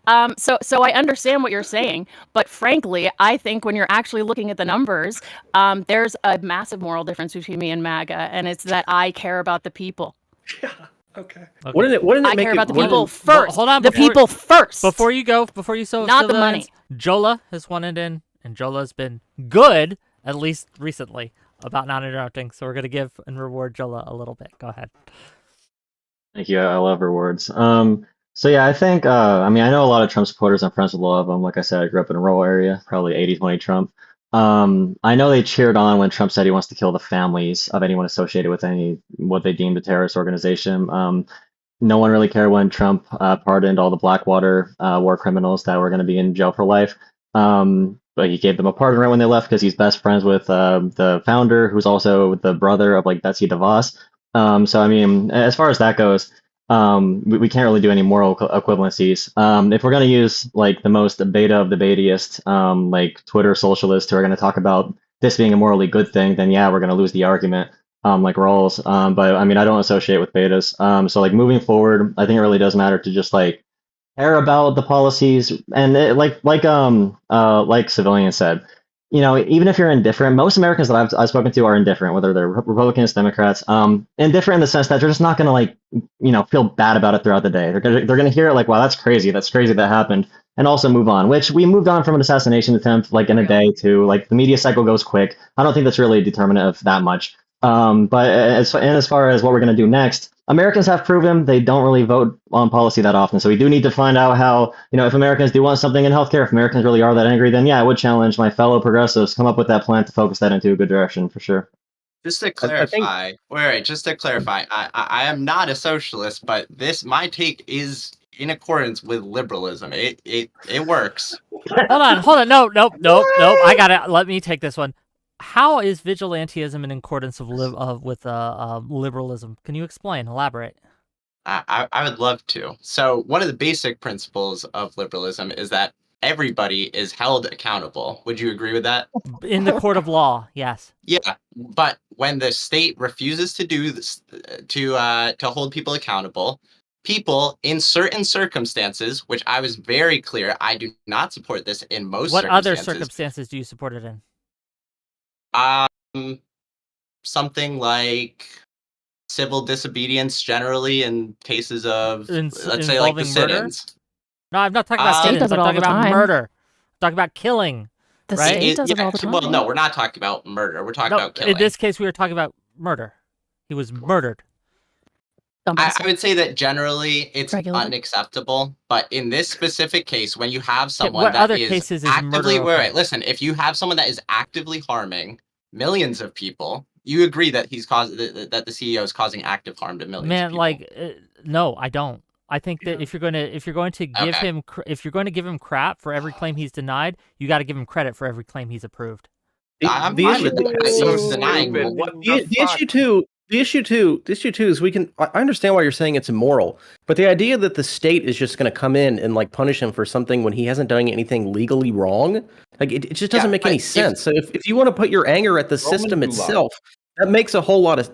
So I understand what you're saying, but frankly, I think when you're actually looking at the numbers, there's a massive moral difference between me and MAGA, and it's that I care about the people. Yeah. Okay. Wouldn't it I make care it, about the wouldn't people it- first. Hold on, the people first. Before you go, before you so Not the money. Jola has wanted in, and Jola's been good, at least recently, about not interrupting. So we're gonna give and reward Jola a little bit. Go ahead. Thank you. I love rewards. So yeah, I think I mean I know a lot of Trump supporters. I'm friends with a lot of them. Like I said, I grew up in a rural area, probably 80-20 Trump. I know they cheered on when Trump said he wants to kill the families of anyone associated with what they deemed a terrorist organization. No one really cared when Trump pardoned all the Blackwater war criminals that were going to be in jail for life. But he gave them a pardon right when they left because he's best friends with the founder, who's also the brother of Betsy DeVos. So I mean, as far as that goes, we can't really do any moral equivalencies. If we're going to use the most beta of the betiest, Twitter socialists who are going to talk about this being a morally good thing, then yeah, we're going to lose the argument, like Rawls. But I mean, I don't associate with betas. So moving forward, I think it really does matter to just care about the policies, and like Civilian said, even if you're indifferent, most Americans that I've spoken to are indifferent, whether they're Republicans, Democrats, indifferent in the sense that they're just not going to feel bad about it throughout the day. They're going to hear it wow, that's crazy that happened, and also move on, which we moved on from an assassination attempt in a day to the media cycle goes quick. I don't think that's really a determinant of that much. But as far as what we're going to do next, Americans have proven they don't really vote on policy that often. So we do need to find out how, if Americans do want something in healthcare, if Americans really are that angry, then yeah, I would challenge my fellow progressives, come up with that plan to focus that into a good direction for sure. Just to clarify, I am not a socialist, but my take is in accordance with liberalism. It works. Hold on. No. I got it. Let me take this one. How is vigilantism in accordance with liberalism? Can you explain? Elaborate. I would love to. So one of the basic principles of liberalism is that everybody is held accountable. Would you agree with that? In the court of law, yes. Yeah, but when the state refuses to do this, to hold people accountable, people in certain circumstances, which I was very clear, I do not support this in most What circumstances. other circumstances do you support it in? Something like civil disobedience generally in cases of, let's say, the sit-ins. No, I'm not talking about sit-ins. I'm talking about murder. I'm talking about killing. The right? state does it all the time. Well, no, we're not talking about murder. We're talking about killing. In this case, we were talking about murder. He was murdered. I would say that generally it's unacceptable, but in this specific case, when you have someone that is actively listen, if you have someone that is actively harming millions of people, you agree that that the CEO is causing active harm to millions of people. No, I don't. I think that if you're going to give him crap for every claim he's denied, you got to give him credit for every claim he's approved. I'm fine with that. So denying the issue too The issue too is I understand why you're saying it's immoral, but the idea that the state is just going to come in and like punish him for something when he hasn't done anything legally wrong, like it just doesn't make any sense. So if you want to put your anger at the system itself, that makes a whole lot of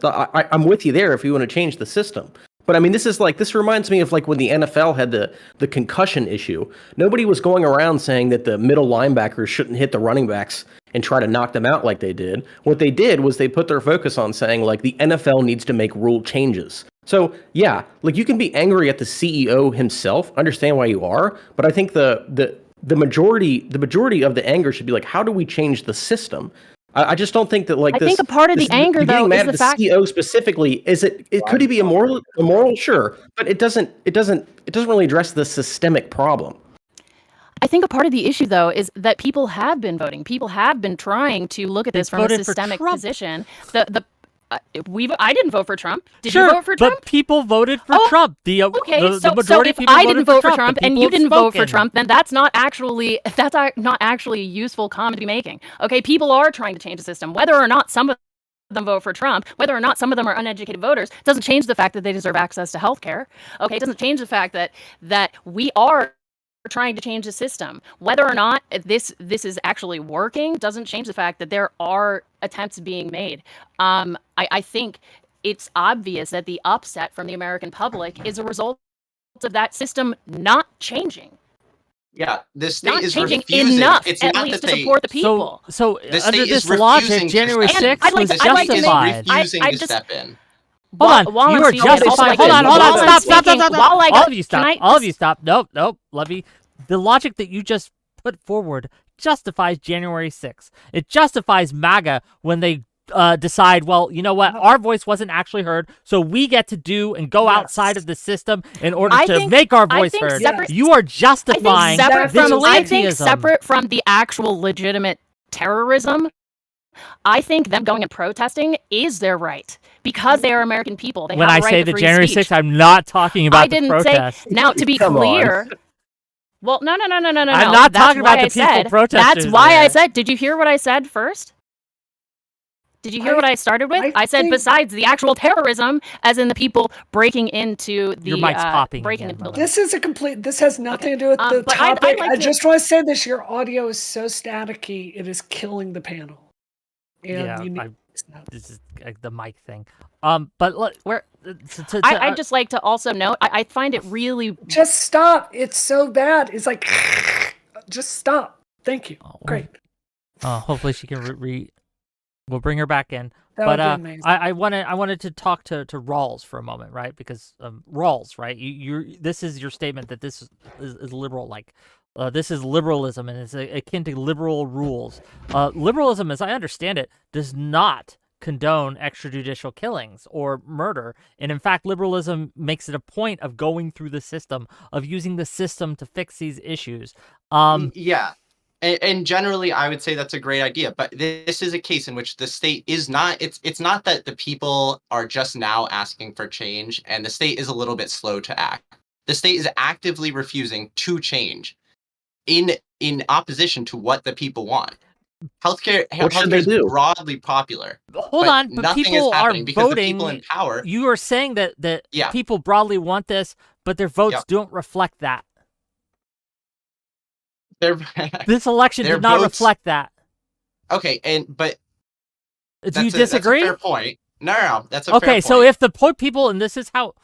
I'm with you there if you want to change the system. But I mean, this reminds me of like when the NFL had the concussion issue. Nobody was going around saying that the middle linebackers shouldn't hit the running backs and try to knock them out like they did. What they did was they put their focus on saying like the NFL needs to make rule changes. So yeah, like you can be angry at the CEO himself, understand why you are, but I think the majority of the anger should be like, how do we change the system? I just don't think that like I think a part of the anger though is the fact CEO specifically could he be immoral? Sure, but it doesn't really address the systemic problem. I think a part of the issue, though, is that people have been voting. People have been trying to look at this from a systemic position. I didn't vote for Trump. Did you vote for Trump? But people voted for Trump. The majority so if I didn't vote for Trump and you didn't vote for Trump, then that's not actually a useful comment to be making. Okay, people are trying to change the system. Whether or not some of them vote for Trump, whether or not some of them are uneducated voters, doesn't change the fact that they deserve access to health care. Okay, it doesn't change the fact that we are trying to change the system. Whether or not this is actually working doesn't change the fact that there are attempts being made. I think it's obvious that the upset from the American public is a result of that system not changing. Yeah, the state not is changing refusing. enough, it's at not least that to support the people. So the under state this is logic, refusing January to step 6th in. was The state is justified. refusing to step in. Hold on, you are justified. Hold on, stop. All of you stop. Nope. The logic that you just put forward justifies January 6th. It justifies MAGA when they decide, well, you know what, our voice wasn't actually heard, so we get to do and go outside of the system in order to make our voice heard. You are justifying this atheism. I think separate from the actual legitimate terrorism, I think them going and protesting is their right because they are American people. They when have I a right say to the free January speech. 6th, I'm not talking about I didn't the protest. say. Now, to be clear. Well, no. I'm not talking about the people protesters. That's why I said. Did you hear what I said first? Did you hear what I started with? I said besides the actual terrorism, as in the people breaking into the your mic's popping breaking again, into This has nothing to do with the topic. I just want to say this: your audio is so staticky, it is killing the panel. And this is the mic thing. But look, I'd just like to also note, I find it really just stop. It's so bad. It's like just stop. Thank you. Great. Hopefully she can we'll bring her back in. That would be amazing. I wanted to talk to Rawls for a moment, right? Because Rawls, right? This is your statement that this is liberal, like this is liberalism, and it's akin to liberal rules. Liberalism, as I understand it, does not condone extrajudicial killings or murder, and in fact, liberalism makes it a point of going through the system, of using the system to fix these issues. Yeah. And generally, I would say that's a great idea. But this is a case in which the state is not. It's not that the people are just now asking for change, and the state is a little bit slow to act. The state is actively refusing to change, in opposition to what the people want. Healthcare is broadly popular. Hold on, but people are voting. Because the people in power. You are saying that people broadly want this, but their votes don't reflect that. This election did not reflect that. Okay, but do you disagree? That's a fair point. No, that's a fair point. Okay, so if the people, and this is how,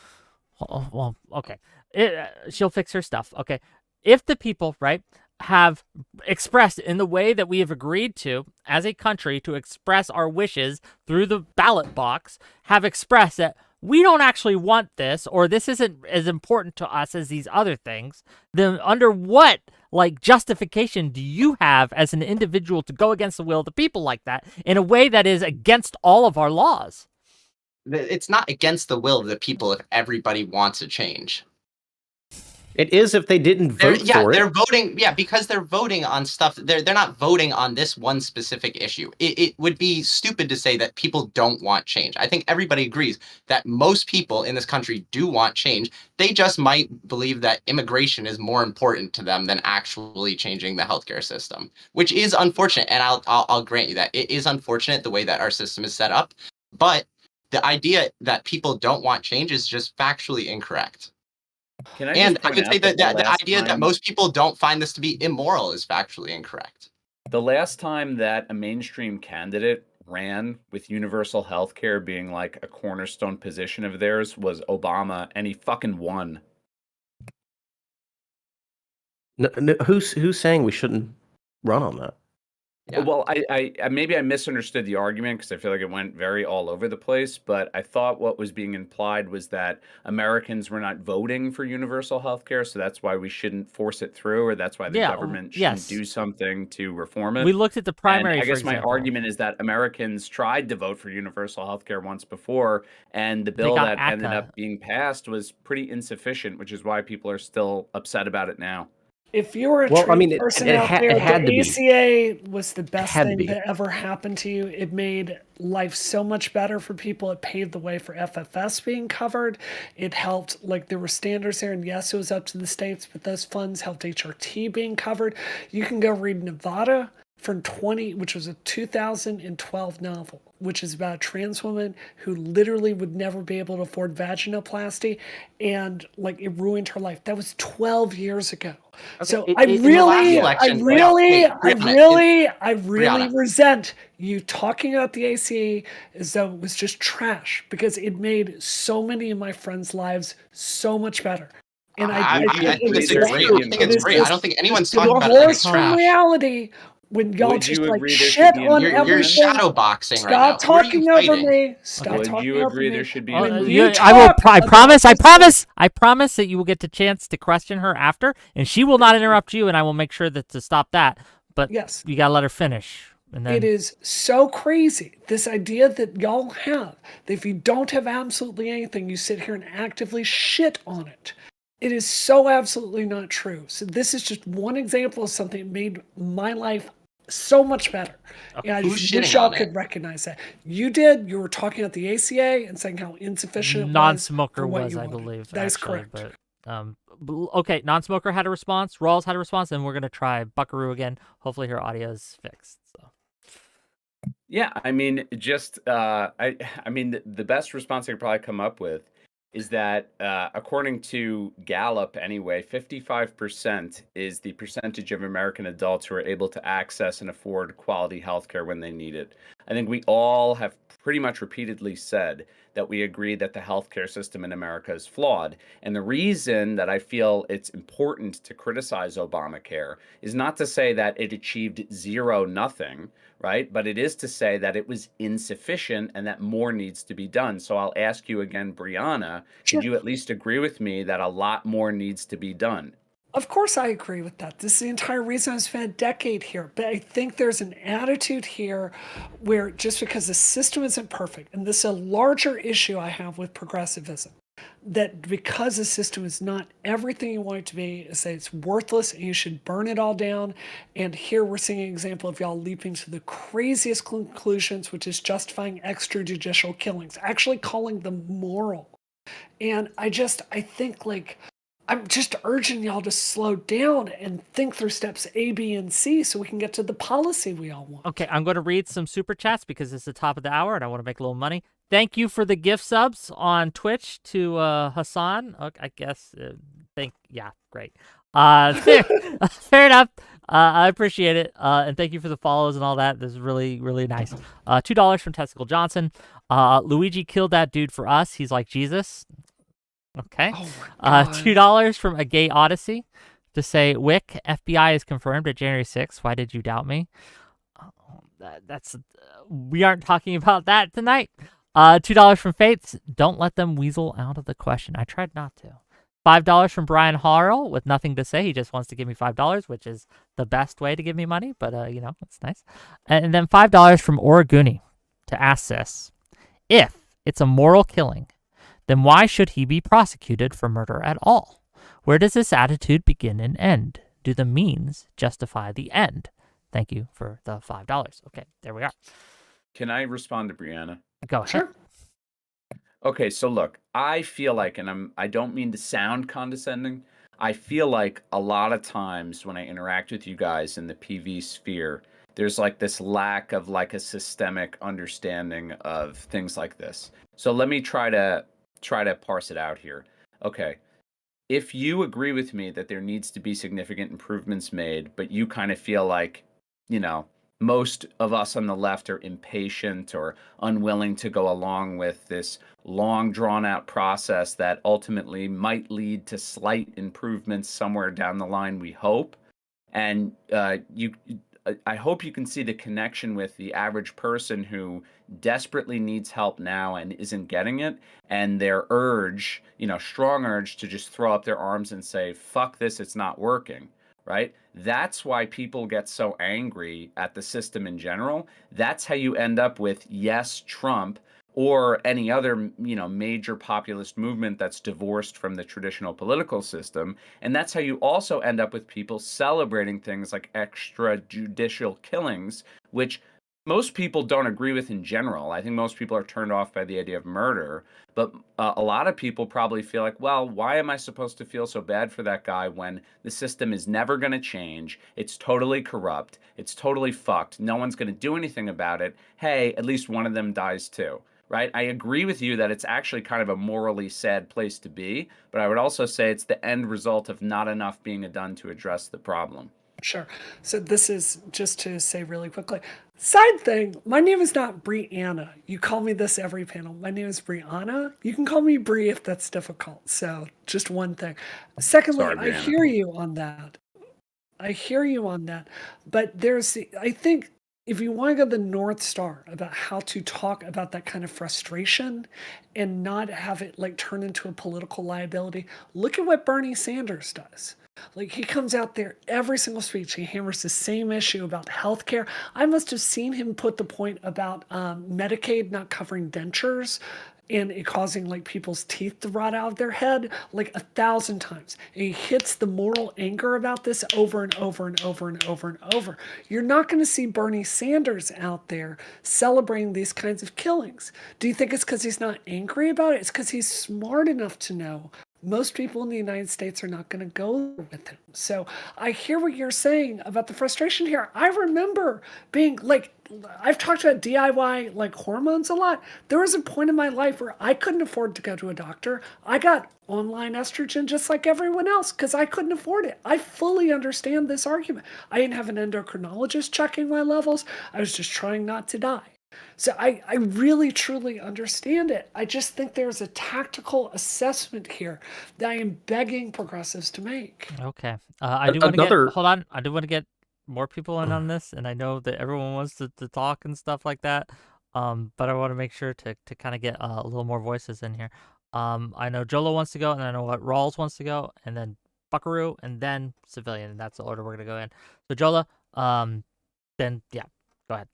well, okay, she'll fix her stuff. Okay, if the people, right, have expressed in the way that we have agreed to as a country to express our wishes through the ballot box, have expressed that we don't actually want this, or this isn't as important to us as these other things, then under what justification do you have as an individual to go against the will of the people like that in a way that is against all of our laws? It's not against the will of the people if everybody wants a change. It is if they didn't vote for it. They're voting. Yeah, because they're voting on stuff. They're not voting on this one specific issue. It would be stupid to say that people don't want change. I think everybody agrees that most people in this country do want change. They just might believe that immigration is more important to them than actually changing the healthcare system, which is unfortunate. And I'll grant you that it is unfortunate the way that our system is set up. But the idea that people don't want change is just factually incorrect. Can I And just I point would say out that that the idea that most people don't find this to be immoral is factually incorrect. the last time that a mainstream candidate ran with universal health care being like a cornerstone position of theirs was Obama, and he fucking won. No, who's saying we shouldn't run on that? Yeah. Well, I maybe I misunderstood the argument because I feel like it went very all over the place, but I thought what was being implied was that Americans were not voting for universal health care, so that's why we shouldn't force it through, or that's why the government shouldn't yes. do something to reform it. We looked at the primary, And I for guess my example. argument is that Americans tried to vote for universal health care once before, and the bill got that ended ACA. up being passed was pretty insufficient, which is why people are still upset about it now. If you were a Well, I trans mean, it person it out ha- there, it had the to be. ACA was the best had to thing be. that ever happened to you. It made life so much better for people. It paved the way for FFS being covered. It helped, like, there were standards there, and yes, it was up to the states, but those funds helped HRT being covered. You can go read Nevada from which was a 2012 novel, which is about a trans woman who literally would never be able to afford vaginoplasty, and like it ruined her life. That was 12 years ago. So in I the last really election, Brianna, Brianna. resent you talking about the ACA as though it was just trash, because it made so many of my friends' lives so much better. And I Would you think agree it there was should great. be I think it's improvement? great. I don't think anyone's the talking about it like it's divorce from trash. reality when y'all Would just you like agree there should shit be on You're improvement? everything. shadow boxing Stop right now. Who are you talking over fighting? me. Stop Would talking you over agree me. there should be When improvement? you I will. talk I about promise. this thing- I promise that you will get the chance to question her after, and she will not interrupt you, and I will make sure that to stop that. But Yes. you gotta let her finish, and then It is so crazy, this idea that y'all have, that if you don't have absolutely anything, you sit here and actively shit on it. It is so absolutely not true. So this is just one example of something that made my life so much better. And I Who's just wish shitting y'all on could it? recognize that. You did. You were talking about the ACA and saying how insufficient it was non-smoker for what was, you I wanted. believe. That is actually, correct. But okay, non-smoker had a response. Rawls had a response, and we're gonna try Buckaroo again. Hopefully, her audio is fixed. So. Yeah, I mean, just I mean, the best response I could probably come up with is that according to Gallup, anyway, 55% is the percentage of American adults who are able to access and afford quality healthcare when they need it. I think we all have pretty much repeatedly said that we agree that the healthcare system in America is flawed. And the reason that I feel it's important to criticize Obamacare is not to say that it achieved zero nothing, right? But it is to say that it was insufficient and that more needs to be done. So I'll ask you again, Brianna, Sure. could you at least agree with me that a lot more needs to be done? Of course, I agree with that. This is the entire reason I spent a decade here. But I think there's an attitude here where just because the system isn't perfect, and this is a larger issue I have with progressivism, that because the system is not everything you want it to be, is that it's worthless and you should burn it all down. And here we're seeing an example of y'all leaping to the craziest conclusions, which is justifying extrajudicial killings, actually calling them moral. And I think, like, I'm just urging y'all to slow down and think through steps A, B, and C so we can get to the policy we all want. Okay, I'm going to read some super chats because it's the top of the hour and I want to make a little money. Thank you for the gift subs on Twitch to Hassan. Okay, I guess. Yeah, great. Fair enough. I appreciate it. And thank you for the follows and all that. This is really, really nice. $2 from Testicle Johnson. Luigi killed that dude for us. He's like Jesus. Okay. Oh my God. $2 from A Gay Odyssey to say, Wick, FBI is confirmed at January 6th. Why did you doubt me? We aren't talking about that tonight. $2 from Fates. Don't let them weasel out of the question. I tried not to. $5 from Brian Harrell with nothing to say. He just wants to give me $5, which is the best way to give me money, but it's nice. And then $5 from Origuni to ask this. If it's a moral killing, then why should he be prosecuted for murder at all? Where does this attitude begin and end? Do the means justify the end? Thank you for the $5. Okay, there we are. Can I respond to Brianna? Go ahead. Sure. Okay, so look, I feel like, and I don't mean to sound condescending, I feel like a lot of times when I interact with you guys in the PV sphere, there's like this lack of like a systemic understanding of things like this. So let me try to parse it out here. Okay. If you agree with me that there needs to be significant improvements made, but you kind of feel like, you know, most of us on the left are impatient or unwilling to go along with this long drawn out process that ultimately might lead to slight improvements somewhere down the line, we hope. And I hope you can see the connection with the average person who desperately needs help now and isn't getting it, and their urge, strong urge to just throw up their arms and say, fuck this, it's not working, right? That's why people get so angry at the system in general. That's how you end up with yes, Trump, or any other, major populist movement that's divorced from the traditional political system. And that's how you also end up with people celebrating things like extrajudicial killings, which most people don't agree with in general. I think most people are turned off by the idea of murder, but a lot of people probably feel like, well, why am I supposed to feel so bad for that guy when the system is never going to change? It's totally corrupt. It's totally fucked. No one's going to do anything about it. Hey, at least one of them dies too. Right? I agree with you that it's actually kind of a morally sad place to be, but I would also say it's the end result of not enough being done to address the problem. Sure. So this is just to say really quickly. Side thing, my name is not Brianna. You call me this every panel. My name is Brianna. You can call me Bri if that's difficult. So just one thing. Secondly, Sorry, I Brianna. hear you on that. But I think if you want to go the North Star about how to talk about that kind of frustration and not have it like turn into a political liability, look at what Bernie Sanders does. Like, he comes out there every single speech, he hammers the same issue about healthcare. I must have seen him put the point about Medicaid not covering dentures and it causing like people's teeth to rot out of their head like 1,000 times. And he hits the moral anger about this over and over and over and over and over. You're not going to see Bernie Sanders out there celebrating these kinds of killings. Do you think it's because he's not angry about it? It's because he's smart enough to know most people in the United States are not going to go with him. So I hear what you're saying about the frustration here. I remember being like, I've talked about DIY like hormones a lot. There was a point in my life where I couldn't afford to go to a doctor. I got online estrogen just like everyone else because I couldn't afford it. I fully understand this argument. I didn't have an endocrinologist checking my levels. I was just trying not to die. So I really, truly understand it. I just think there's a tactical assessment here that I am begging progressives to make. Okay. I do want to get, hold on. I do want to get more people in on this, and I know that everyone wants to talk and stuff like that. But I want to make sure to kind of get a little more voices in here. I know Jolo wants to go, and I know what Rawls wants to go, and then Buckaroo, and then Civilian, and that's the order we're gonna go in. So Jola, then yeah, go ahead.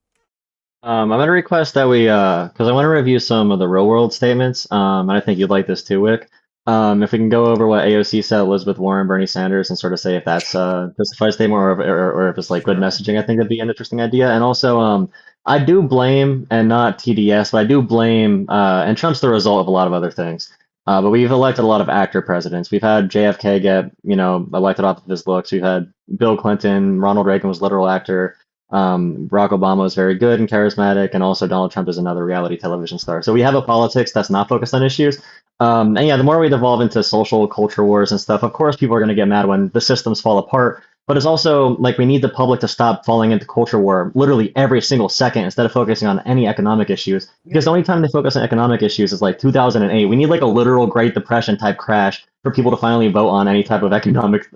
I'm going to request that we, because I want to review some of the real world statements, and I think you'd like this too, Wick. If we can go over what AOC said, Elizabeth Warren, Bernie Sanders, and sort of say if that's justified statement or if it's like good messaging, I think that'd be an interesting idea. And also, I do blame, and not TDS, but I do blame, and Trump's the result of a lot of other things. But we've elected a lot of actor presidents. We've had JFK get, elected off of his looks. We've had Bill Clinton, Ronald Reagan was a literal actor. Barack Obama is very good and charismatic, and also Donald Trump is another reality television star. So we have a politics that's not focused on issues. And yeah, the more we devolve into social culture wars and stuff, of course, people are going to get mad when the systems fall apart. But it's also like we need the public to stop falling into culture war literally every single second instead of focusing on any economic issues. Because the only time they focus on economic issues is like 2008. We need like a literal Great Depression type crash for people to finally vote on any type of economic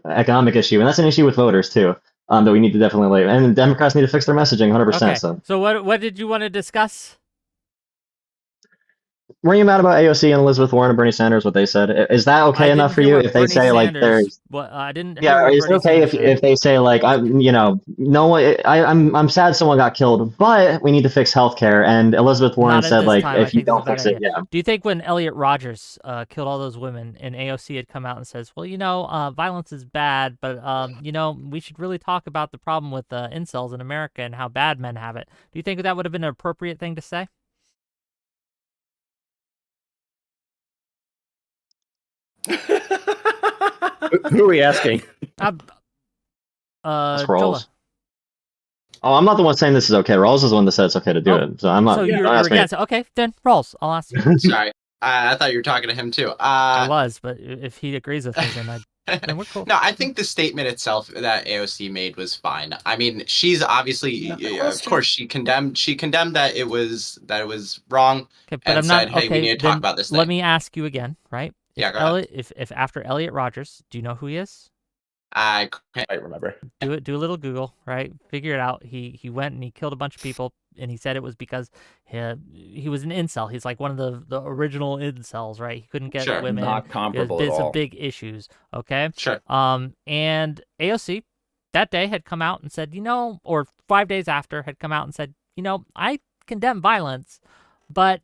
issue. And that's an issue with voters too. That we need to definitely lay, and Democrats need to fix their messaging 100%. Okay. So what did you want to discuss? Were you mad about AOC and Elizabeth Warren and Bernie Sanders, what they said? Is that okay enough for you if they say like there's... What I didn't. Yeah, is it okay if they say like I'm sad someone got killed, but we need to fix healthcare, and Elizabeth Warren said like if you don't fix it, yeah. Do you think when Elliot Rodgers killed all those women and AOC had come out and says, well, violence is bad, but we should really talk about the problem with incels in America and how bad men have it? Do you think that would have been an appropriate thing to say? Who are we asking? Jola. Oh, I'm not the one saying this is okay. Rawls is the one that said it's okay to do Oh, it. So I'm not. So you're don't ask me. against it. Okay, then Rawls, I'll ask you. Sorry, I thought you were talking to him too. I was, but if he agrees with me, then we're cool. No, I think the statement itself that AOC made was fine. I mean, she's obviously, of course, she condemned that it was wrong, Okay, but and I'm not said, "Hey, we okay. need to Then talk about this thing." let me ask you again, right? Yeah, If go ahead. if after Elliot Rogers, do you know who he is? I can't. I remember. Do a little Google, right? Figure it out. He went and he killed a bunch of people, and he said it was because he was an incel. He's like one of the original incels, right? He couldn't get Sure. women. Not He comparable had at some all. big issues. Okay. Sure. And AOC that day had come out and said, or 5 days after had come out and said, I condemn violence, but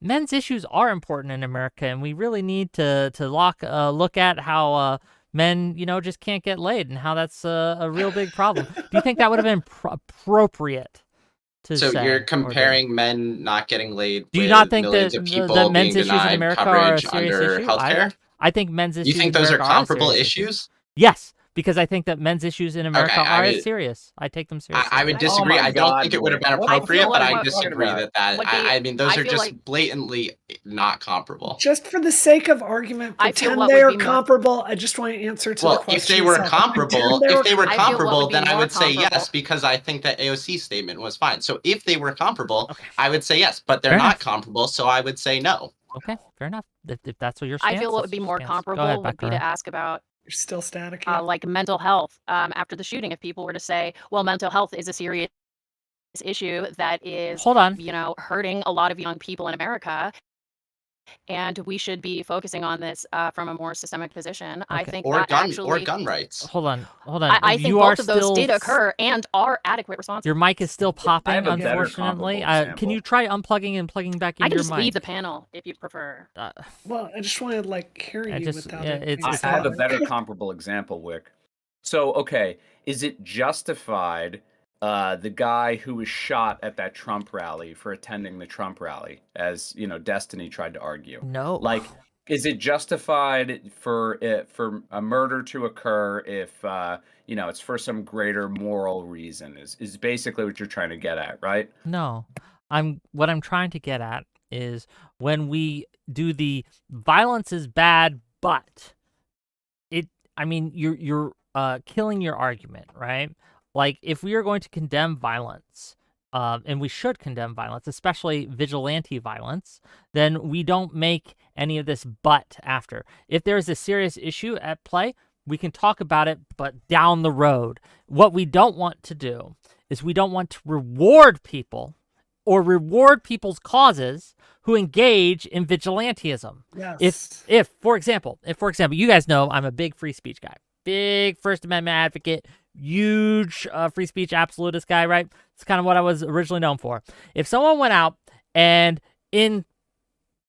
men's issues are important in America, and we really need to look at how men, just can't get laid, and how that's a real big problem. Do you think that would have been appropriate to So say? you're or do? comparing men not getting laid Do you with not think millions that of people that men's being issues in denied America are a coverage serious under issue? healthcare? I think men's issues You think in those are America comparable serious issues? Yes, because I think that men's issues in America Okay, I are mean- serious. I take them seriously. I would Oh disagree. my I don't God, think it would have been Nick. What? appropriate, feel but like I what- disagree what that would be- I mean, those I are feel just like- blatantly not comparable. Just for the sake of argument, I feel pretend what they would are be more- comparable. I just want to answer to the Well, question. if they were itself. comparable, Pretend if they were I feel what comparable, would be then I more would say yes, comparable. because I think that AOC's statement was fine. So if they were comparable, Okay. I would say yes, but they're Fair not enough. comparable, so I would say no. Okay, fair enough. If that's what your stance, I feel what that's would be your more stance. comparable Go ahead, would be to Buckaroo. ask about You're still static. like mental health after the shooting. If people were to say, well, mental health is a serious issue that is, Hold on. hurting a lot of young people in America, and we should be focusing on this from a more systemic position. I Okay. think Or that gun actually, rights. Hold on. I think You are both of those still did occur and are adequate responses. Your mic is still popping, have a better unfortunately. comparable Can you example. try unplugging and plugging back in I can your just mic? leave the panel if you prefer. Well, I just wanted hearing I you just- without yeah, it. it's- being it's I have a static. better comparable example, Wick. So, okay, is it justified the guy who was shot at that Trump rally for attending the Trump rally, as Destiny tried to argue? No. Like, is it justified for a murder to occur if it's for some greater moral reason? Is basically what you're trying to get at, right? No. What I'm trying to get at is when we do the violence is bad, but you're killing your argument, right? Like, if we are going to condemn violence, and we should condemn violence, especially vigilante violence, then we don't make any of this but after. If there is a serious issue at play, we can talk about it, but down the road. What we don't want to do is we don't want to reward people or reward people's causes who engage in vigilantism. Yes. If for example, you guys know I'm a big free speech guy, big First Amendment advocate, huge free speech absolutist guy, right? It's kind of what I was originally known for. If someone went out and in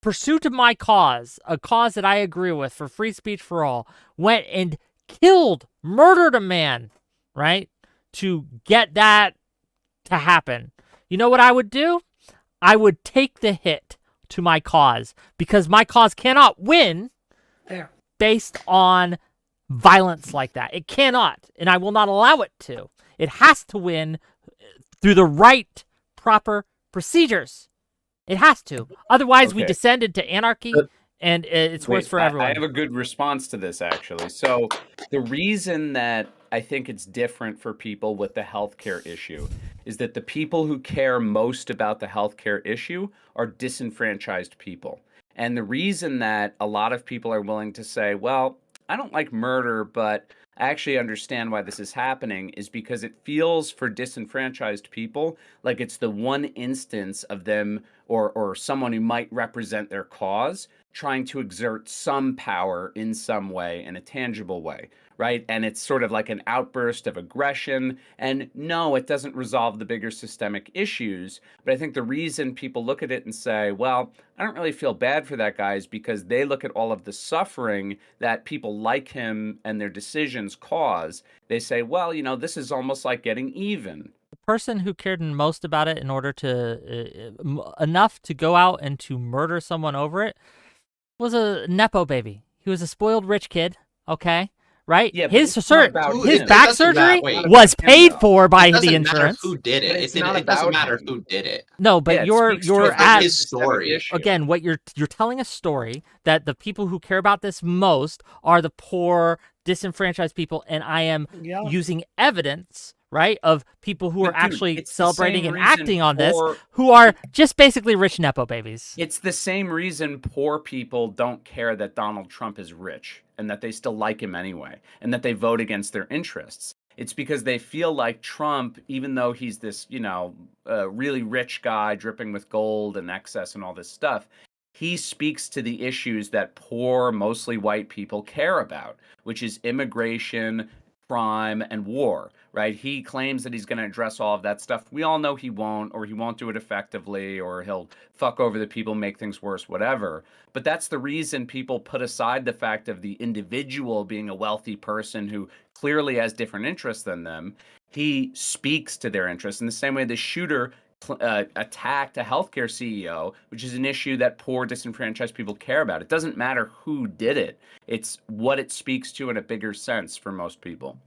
pursuit of my cause, a cause that I agree with for free speech for all, went and murdered a man, right? To get that to happen. You know what I would do? I would take the hit to my cause because my cause cannot win There. based on violence like that. It cannot, and I will not allow it to. It has to win through the right, proper procedures. It has to. Otherwise, we Okay. descend into anarchy, and it's worse Wait, for everyone. I have a good response to this, actually. So the reason that I think it's different for people with the healthcare issue is that the people who care most about the healthcare issue are disenfranchised people. And the reason that a lot of people are willing to say, well, I don't like murder, but I actually understand why this is happening is because it feels for disenfranchised people like it's the one instance of them or someone who might represent their cause trying to exert some power in some way, in a tangible way, right? And it's sort of like an outburst of aggression. And no, it doesn't resolve the bigger systemic issues. But I think the reason people look at it and say, well, I don't really feel bad for that guy is because they look at all of the suffering that people like him and their decisions cause. They say, well, this is almost like getting even. The person who cared most about it in order to enough to go out and to murder someone over it was a Nepo baby. He was a spoiled rich kid, okay? right? Yeah, but his it's not about his him. back It doesn't surgery matter. was Him, paid though. for by It the doesn't matter insurance. who did But it. it's It not doesn't about matter him. who did it. No, but Yeah, it you're speaks to a at his systemic story. issue. again what you're telling a story that the people who care about this most are the poor, disenfranchised people, and I am Yeah. using evidence, right, of people who But are dude, actually it's the celebrating same and reason acting on this, poor- who are just basically rich nepo babies. It's the same reason poor people don't care that Donald Trump is rich and that they still like him anyway and that they vote against their interests. It's because they feel like Trump, even though he's this, really rich guy dripping with gold and excess and all this stuff, he speaks to the issues that poor, mostly white people care about, which is immigration, crime, and war, right? He claims that he's going to address all of that stuff. We all know he won't, or he won't do it effectively, or he'll fuck over the people, make things worse, whatever. But that's the reason people put aside the fact of the individual being a wealthy person who clearly has different interests than them. He speaks to their interests in the same way the shooter attacked a healthcare CEO, which is an issue that poor, disenfranchised people care about. It doesn't matter who did it. It's what it speaks to in a bigger sense for most people.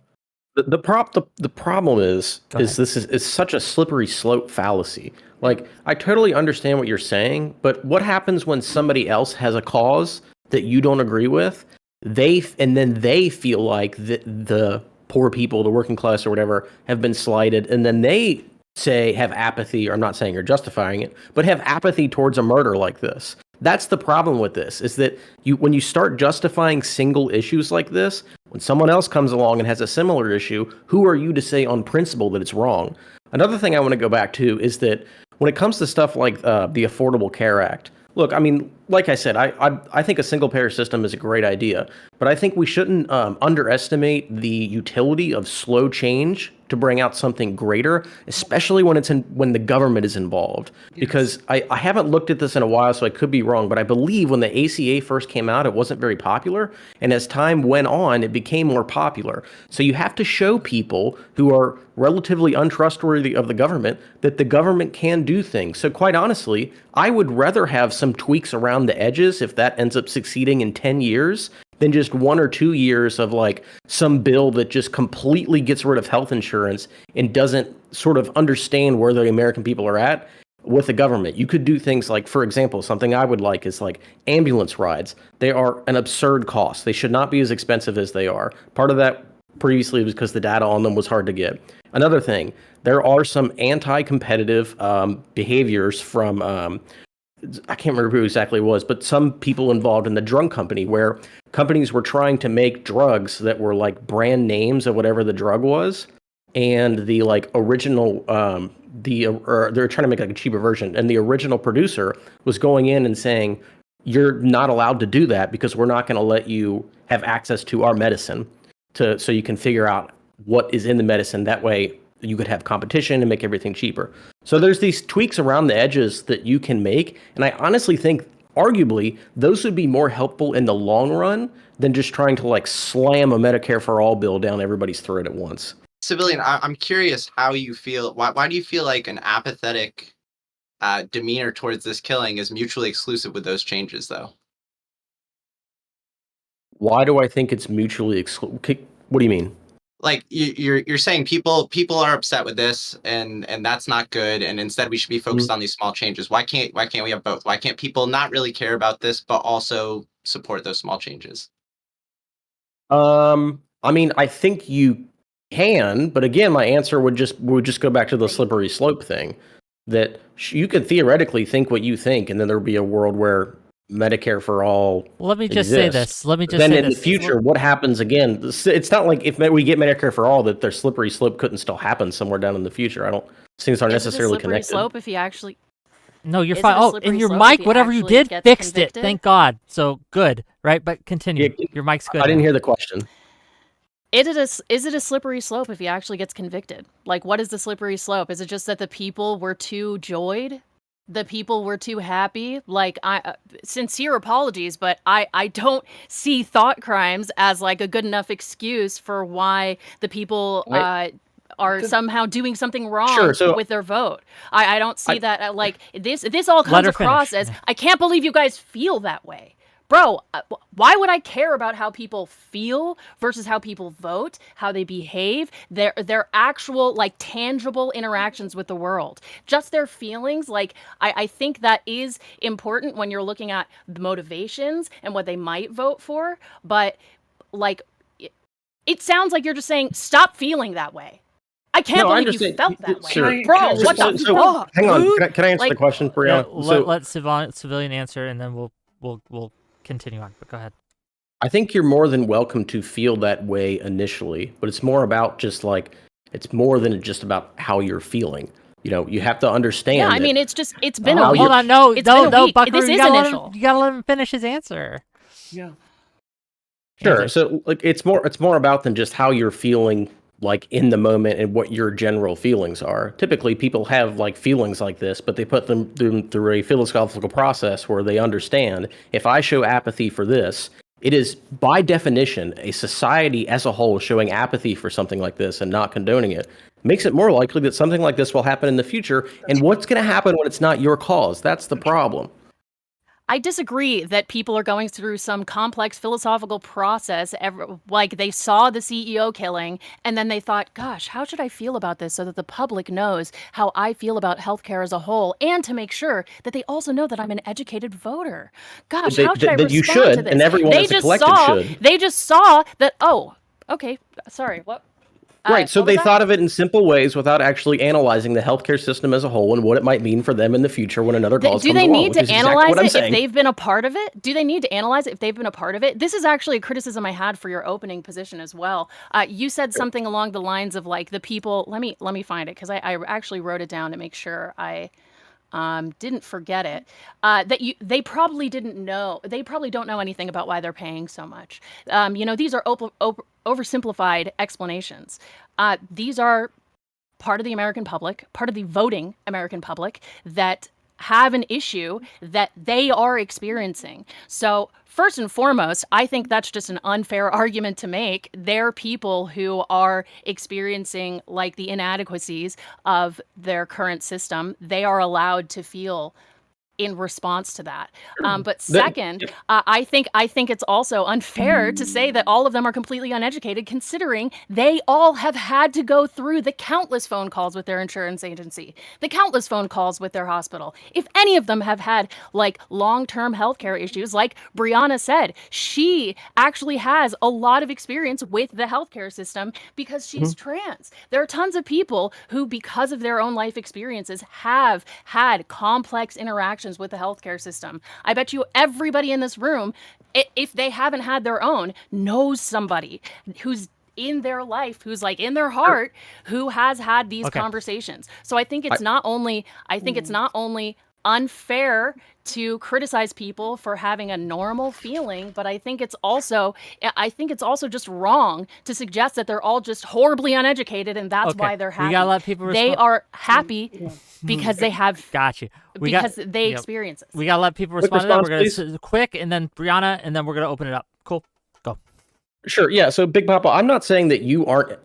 The problem is Go ahead. this is such a slippery slope fallacy. Like, I totally understand what you're saying, but what happens when somebody else has a cause that you don't agree with? And then they feel like the poor people, the working class or whatever, have been slighted, and then they have apathy, or I'm not saying you're justifying it, but have apathy towards a murder like this. That's the problem with this, is that when you start justifying single issues like this, when someone else comes along and has a similar issue, who are you to say on principle that it's wrong? Another thing I want to go back to is that when it comes to stuff like the Affordable Care Act, look, I mean, like I said, I think a single-payer system is a great idea, but I think we shouldn't underestimate the utility of slow change to bring out something greater, especially when the government is involved. Because I haven't looked at this in a while, so I could be wrong, but I believe when the ACA first came out, it wasn't very popular, and as time went on, it became more popular. So you have to show people who are relatively untrustworthy of the government that the government can do things. So quite honestly, I would rather have some tweaks around the edges if that ends up succeeding in 10 years than just 1 or 2 years of like some bill that just completely gets rid of health insurance and doesn't sort of understand where the American people are at with the government. You could do things like, for example, something I would like is like ambulance rides. They are an absurd cost. They should not be as expensive as they are. Part of that previously was because the data on them was hard to get. Another thing, there are some anti-competitive behaviors from I can't remember who exactly it was, but some people involved in the drug company where companies were trying to make drugs that were like brand names of whatever the drug was, and the like original they're trying to make like a cheaper version, and the original producer was going in and saying, you're not allowed to do that because we're not going to let you have access to our medicine so you can figure out what is in the medicine. That way you could have competition and make everything cheaper. So there's these tweaks around the edges that you can make. And I honestly think, arguably, those would be more helpful in the long run than just trying to like slam a Medicare for all bill down everybody's throat at once. Civilian, I'm curious how you feel. Why do you feel like an apathetic demeanor towards this killing is mutually exclusive with those changes, though? Why do I think it's mutually exclusive? What do you mean? Like you're saying people are upset with this and that's not good, and instead we should be focused on these small changes. Why can't we have both? Why can't people not really care about this but also support those small changes? I mean, I think you can, but again, my answer would just go back to the slippery slope thing, that you could theoretically think what you think, and then there would be a world where Medicare for all. Let me just say this. Then in the future, what happens again? It's not like if we get Medicare for all that their slippery slope couldn't still happen somewhere down in the future. I don't. Things aren't necessarily connected. Slope if you actually. No, you're Is fine. it a Oh, slippery and your slope if mic, he whatever you actually did, gets fixed convicted? it. Thank God. So good, right? But continue. Your mic's good. I didn't hear the question. Is it a slippery slope if he actually gets convicted? Like, what is the slippery slope? Is it just that the people were too joyed? The people were too happy? Like, sincere apologies, but I don't see thought crimes as like a good enough excuse for why the people are somehow doing something wrong with their vote. I don't see that like this all comes across as I can't believe you guys feel that way. bro, why would I care about how people feel versus how people vote, how they behave, their actual, like, tangible interactions with the world? Just their feelings. Like, I think that is important when you're looking at the motivations and what they might vote for. But, like, it sounds like you're just saying, stop feeling that way. I can't believe you felt that way. Sure. Bro, what the fuck? Hang on. dude? Can I answer the question, Brianna? Let civilian answer, and then we'll continue on. But go ahead. I think you're more than welcome to feel that way initially, but it's more about just like, it's more than just about how you're feeling. You know, you have to understand. Yeah, I that- mean, it's been a week. Hold on, no, Buckaroo, This is you initial. gotta let him finish his answer. Yeah. Sure. So like it's more about than just how you're feeling like in the moment and what your general feelings are. Typically people have like feelings like this, but they put them through a philosophical process where they understand if I show apathy for this, it is by definition a society as a whole showing apathy for something like this and not condoning it. Makes it more likely that something like this will happen in the future. And what's going to happen when it's not your cause? That's the problem. I disagree that people are going through some complex philosophical process, like they saw the CEO killing, and then they thought, gosh, how should I feel about this so that the public knows how I feel about healthcare as a whole, and to make sure that they also know that I'm an educated voter. Gosh, how should I respond you should, to this? and everyone as a collective should. They just saw that, oh, okay, sorry, what? Right, so what was they that? thought of it in simple ways without actually analyzing the healthcare system as a whole and what it might mean for them in the future when another cause Do comes they along, need which to is exactly analyze what I'm it if saying. they've been a part of it? Do they need to analyze it if they've been a part of it? This is actually a criticism I had for your opening position as well. You said something along the lines of like the people. Let me find it because I actually wrote it down to make sure I didn't forget it. They probably didn't know. They probably don't know anything about why they're paying so much. These are oversimplified explanations. These are part of the American public, part of the voting American public that have an issue that they are experiencing. So first and foremost, I think that's just an unfair argument to make. They're people who are experiencing like the inadequacies of their current system. They are allowed to feel in response to that. But second, I think it's also unfair to say that all of them are completely uneducated, considering they all have had to go through the countless phone calls with their insurance agency, the countless phone calls with their hospital. If any of them have had like long-term healthcare issues, like Brianna said, she actually has a lot of experience with the healthcare system because she's trans. There are tons of people who, because of their own life experiences, have had complex interactions with the healthcare system. I bet you everybody in this room, if they haven't had their own, knows somebody who's in their life, who's like in their heart, who has had these conversations. So I think it's not only unfair to criticize people for having a normal feeling, but I think it's also just wrong to suggest that they're all just horribly uneducated and that's why they're happy. We gotta let people They respond. are happy because they have Got you. they experience it. We gotta let people respond to that. We're response, gonna quick, and then Brianna, and then we're gonna open it up. Cool. Go. Sure, yeah. So Big Papa, I'm not saying that you aren't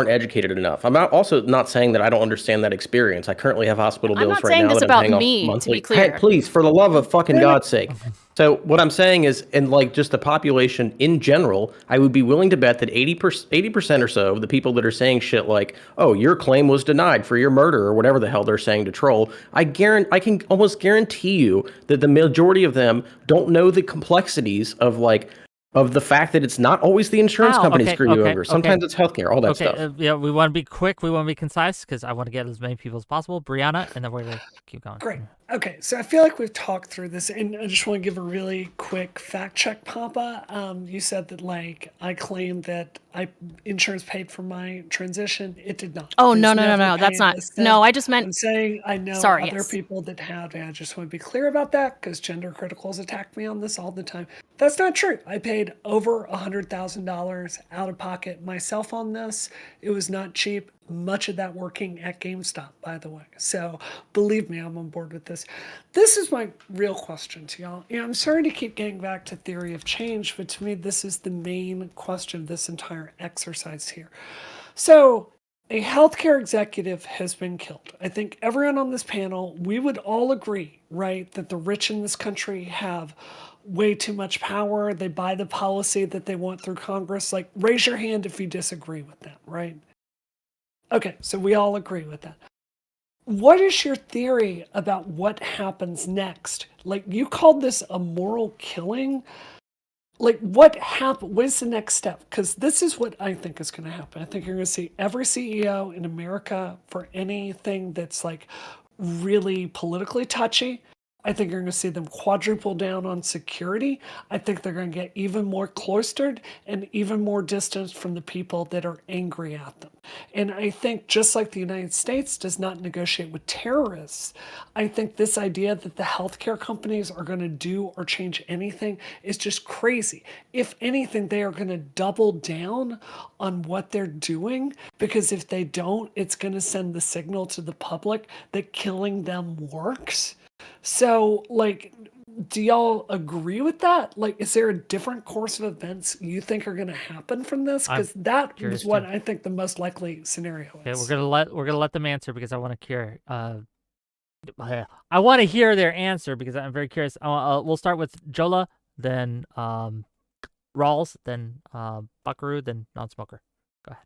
educated enough. I'm also not saying that I don't understand that experience. I currently have hospital I'm bills not right saying now this that I'm about paying off me, to monthly. be clear. Hey, please, for the love of fucking God's sake. So what I'm saying is, in like just the population in general, I would be willing to bet that 80% or so of the people that are saying shit like, "Oh, your claim was denied for your murder" or whatever the hell they're saying to troll, I can almost guarantee you that the majority of them don't know the complexities of the fact that it's not always the insurance company screwing you over. Sometimes it's healthcare, all that stuff. Yeah, we want to be quick. We want to be concise because I want to get as many people as possible. Brianna, and then we're going to keep going. Great. Okay, so I feel like we've talked through this, and I just want to give a really quick fact check, Papa. You said that, like, I claimed that insurance paid for my transition. It did not. Oh, It's no. never That's paid. not. Instead, No, I just meant. I'm saying I know Sorry, other yes. people that have, and I just want to be clear about that because gender criticals attack me on this all the time. That's not true. I paid over $100,000 out of pocket myself on this. It was not cheap. Much of that working at GameStop, by the way. So believe me, I'm on board with this. This is my real question to y'all. I'm sorry to keep getting back to theory of change, but to me, this is the main question of this entire exercise here. So a healthcare executive has been killed. I think everyone on this panel, we would all agree, right, that the rich in this country have way too much power. They buy the policy that they want through Congress. Like, raise your hand if you disagree with that, right? Okay, so we all agree with that. What is your theory about what happens next? Like, you called this a moral killing. Like, what is the next step? Because this is what I think is going to happen. I think you're going to see every CEO in America for anything that's like really politically touchy. I think you're going to see them quadruple down on security. I think they're going to get even more cloistered and even more distant from the people that are angry at them. And I think just like the United States does not negotiate with terrorists, I think this idea that the healthcare companies are going to do or change anything is just crazy. If anything, they are going to double down on what they're doing, because if they don't, it's going to send the signal to the public that killing them works. So, like, do y'all agree with that? Like, is there a different course of events you think are going to happen from this? Because that is what I think the most likely scenario is. Okay, we're gonna let them answer because I want to hear. I want to hear their answer because I'm very curious. We'll start with Jola, then Rawls, then Buckaroo, then non-smoker. Go ahead.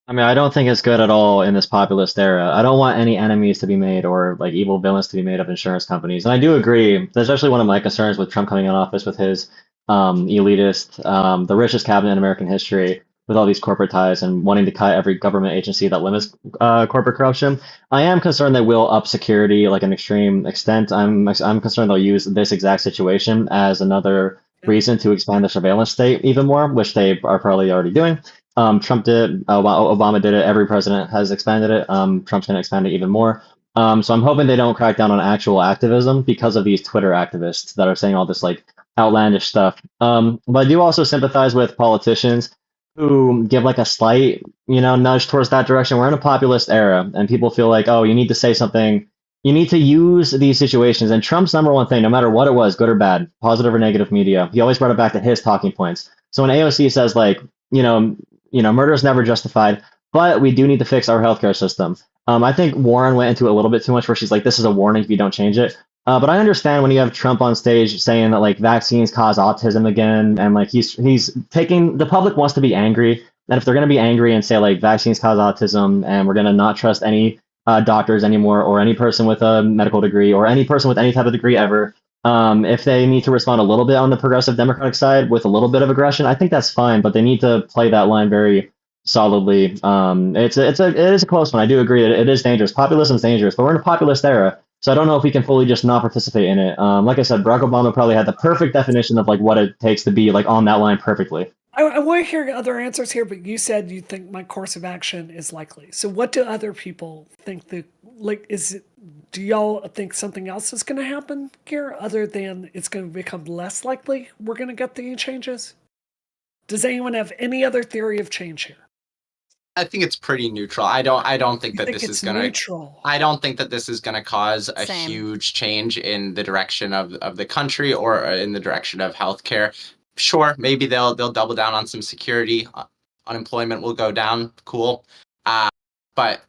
I mean, I don't think it's good at all in this populist era. I don't want any enemies to be made or like evil villains to be made of insurance companies. And I do agree. That's actually one of my concerns with Trump coming in office with his elitist, the richest cabinet in American history, with all these corporate ties and wanting to cut every government agency that limits corporate corruption. I am concerned they will up security like an extreme extent. I'm concerned they'll use this exact situation as another reason to expand the surveillance state even more, which they are probably already doing. Trump did, Obama did it, every president has expanded it. Trump's going to expand it even more. So I'm hoping they don't crack down on actual activism because of these Twitter activists that are saying all this like outlandish stuff. But I do also sympathize with politicians who give like a slight, nudge towards that direction. We're in a populist era and people feel like, oh, you need to say something. You need to use these situations. And Trump's number one thing, no matter what it was, good or bad, positive or negative media, he always brought it back to his talking points. So when AOC says like, murder is never justified, but we do need to fix our healthcare system. I think Warren went into it a little bit too much where she's like, this is a warning if you don't change it. But I understand when you have Trump on stage saying that like vaccines cause autism again, and like he's taking, the public wants to be angry. And if they're going to be angry and say like vaccines cause autism and we're going to not trust any doctors anymore or any person with a medical degree or any person with any type of degree ever, if they need to respond a little bit on the progressive Democratic side with a little bit of aggression, I think that's fine, but they need to play that line very solidly. It is a close one. I do agree that it is dangerous. Populism is dangerous, but we're in a populist era, so I don't know if we can fully just not participate in it. Like I said, Barack Obama probably had the perfect definition of like what it takes to be like on that line perfectly. I want to hear other answers here, but you said you think my course of action is likely. So what do other people think do y'all think something else is going to happen here other than it's going to become less likely we're going to get the changes? Does anyone have any other theory of change here? I think it's pretty neutral. I don't think that this is going to. I don't think that this is going to cause a Same. huge change in the direction of the country or in the direction of healthcare. Sure, maybe they'll double down on some security. Unemployment will go down. Cool. But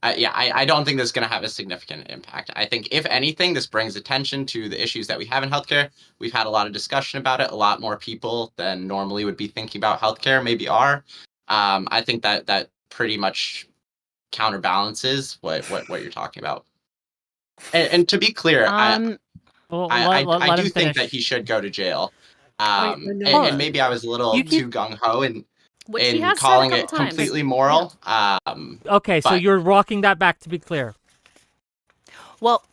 I don't think this is going to have a significant impact. I think, if anything, this brings attention to the issues that we have in healthcare. We've had a lot of discussion about it. A lot more people than normally would be thinking about healthcare maybe are. I think that pretty much counterbalances what you're talking about. And to be clear, I do think that he should go to jail. And maybe I was a little too gung-ho in calling it completely moral. Okay, so you're walking that back, to be clear. Well,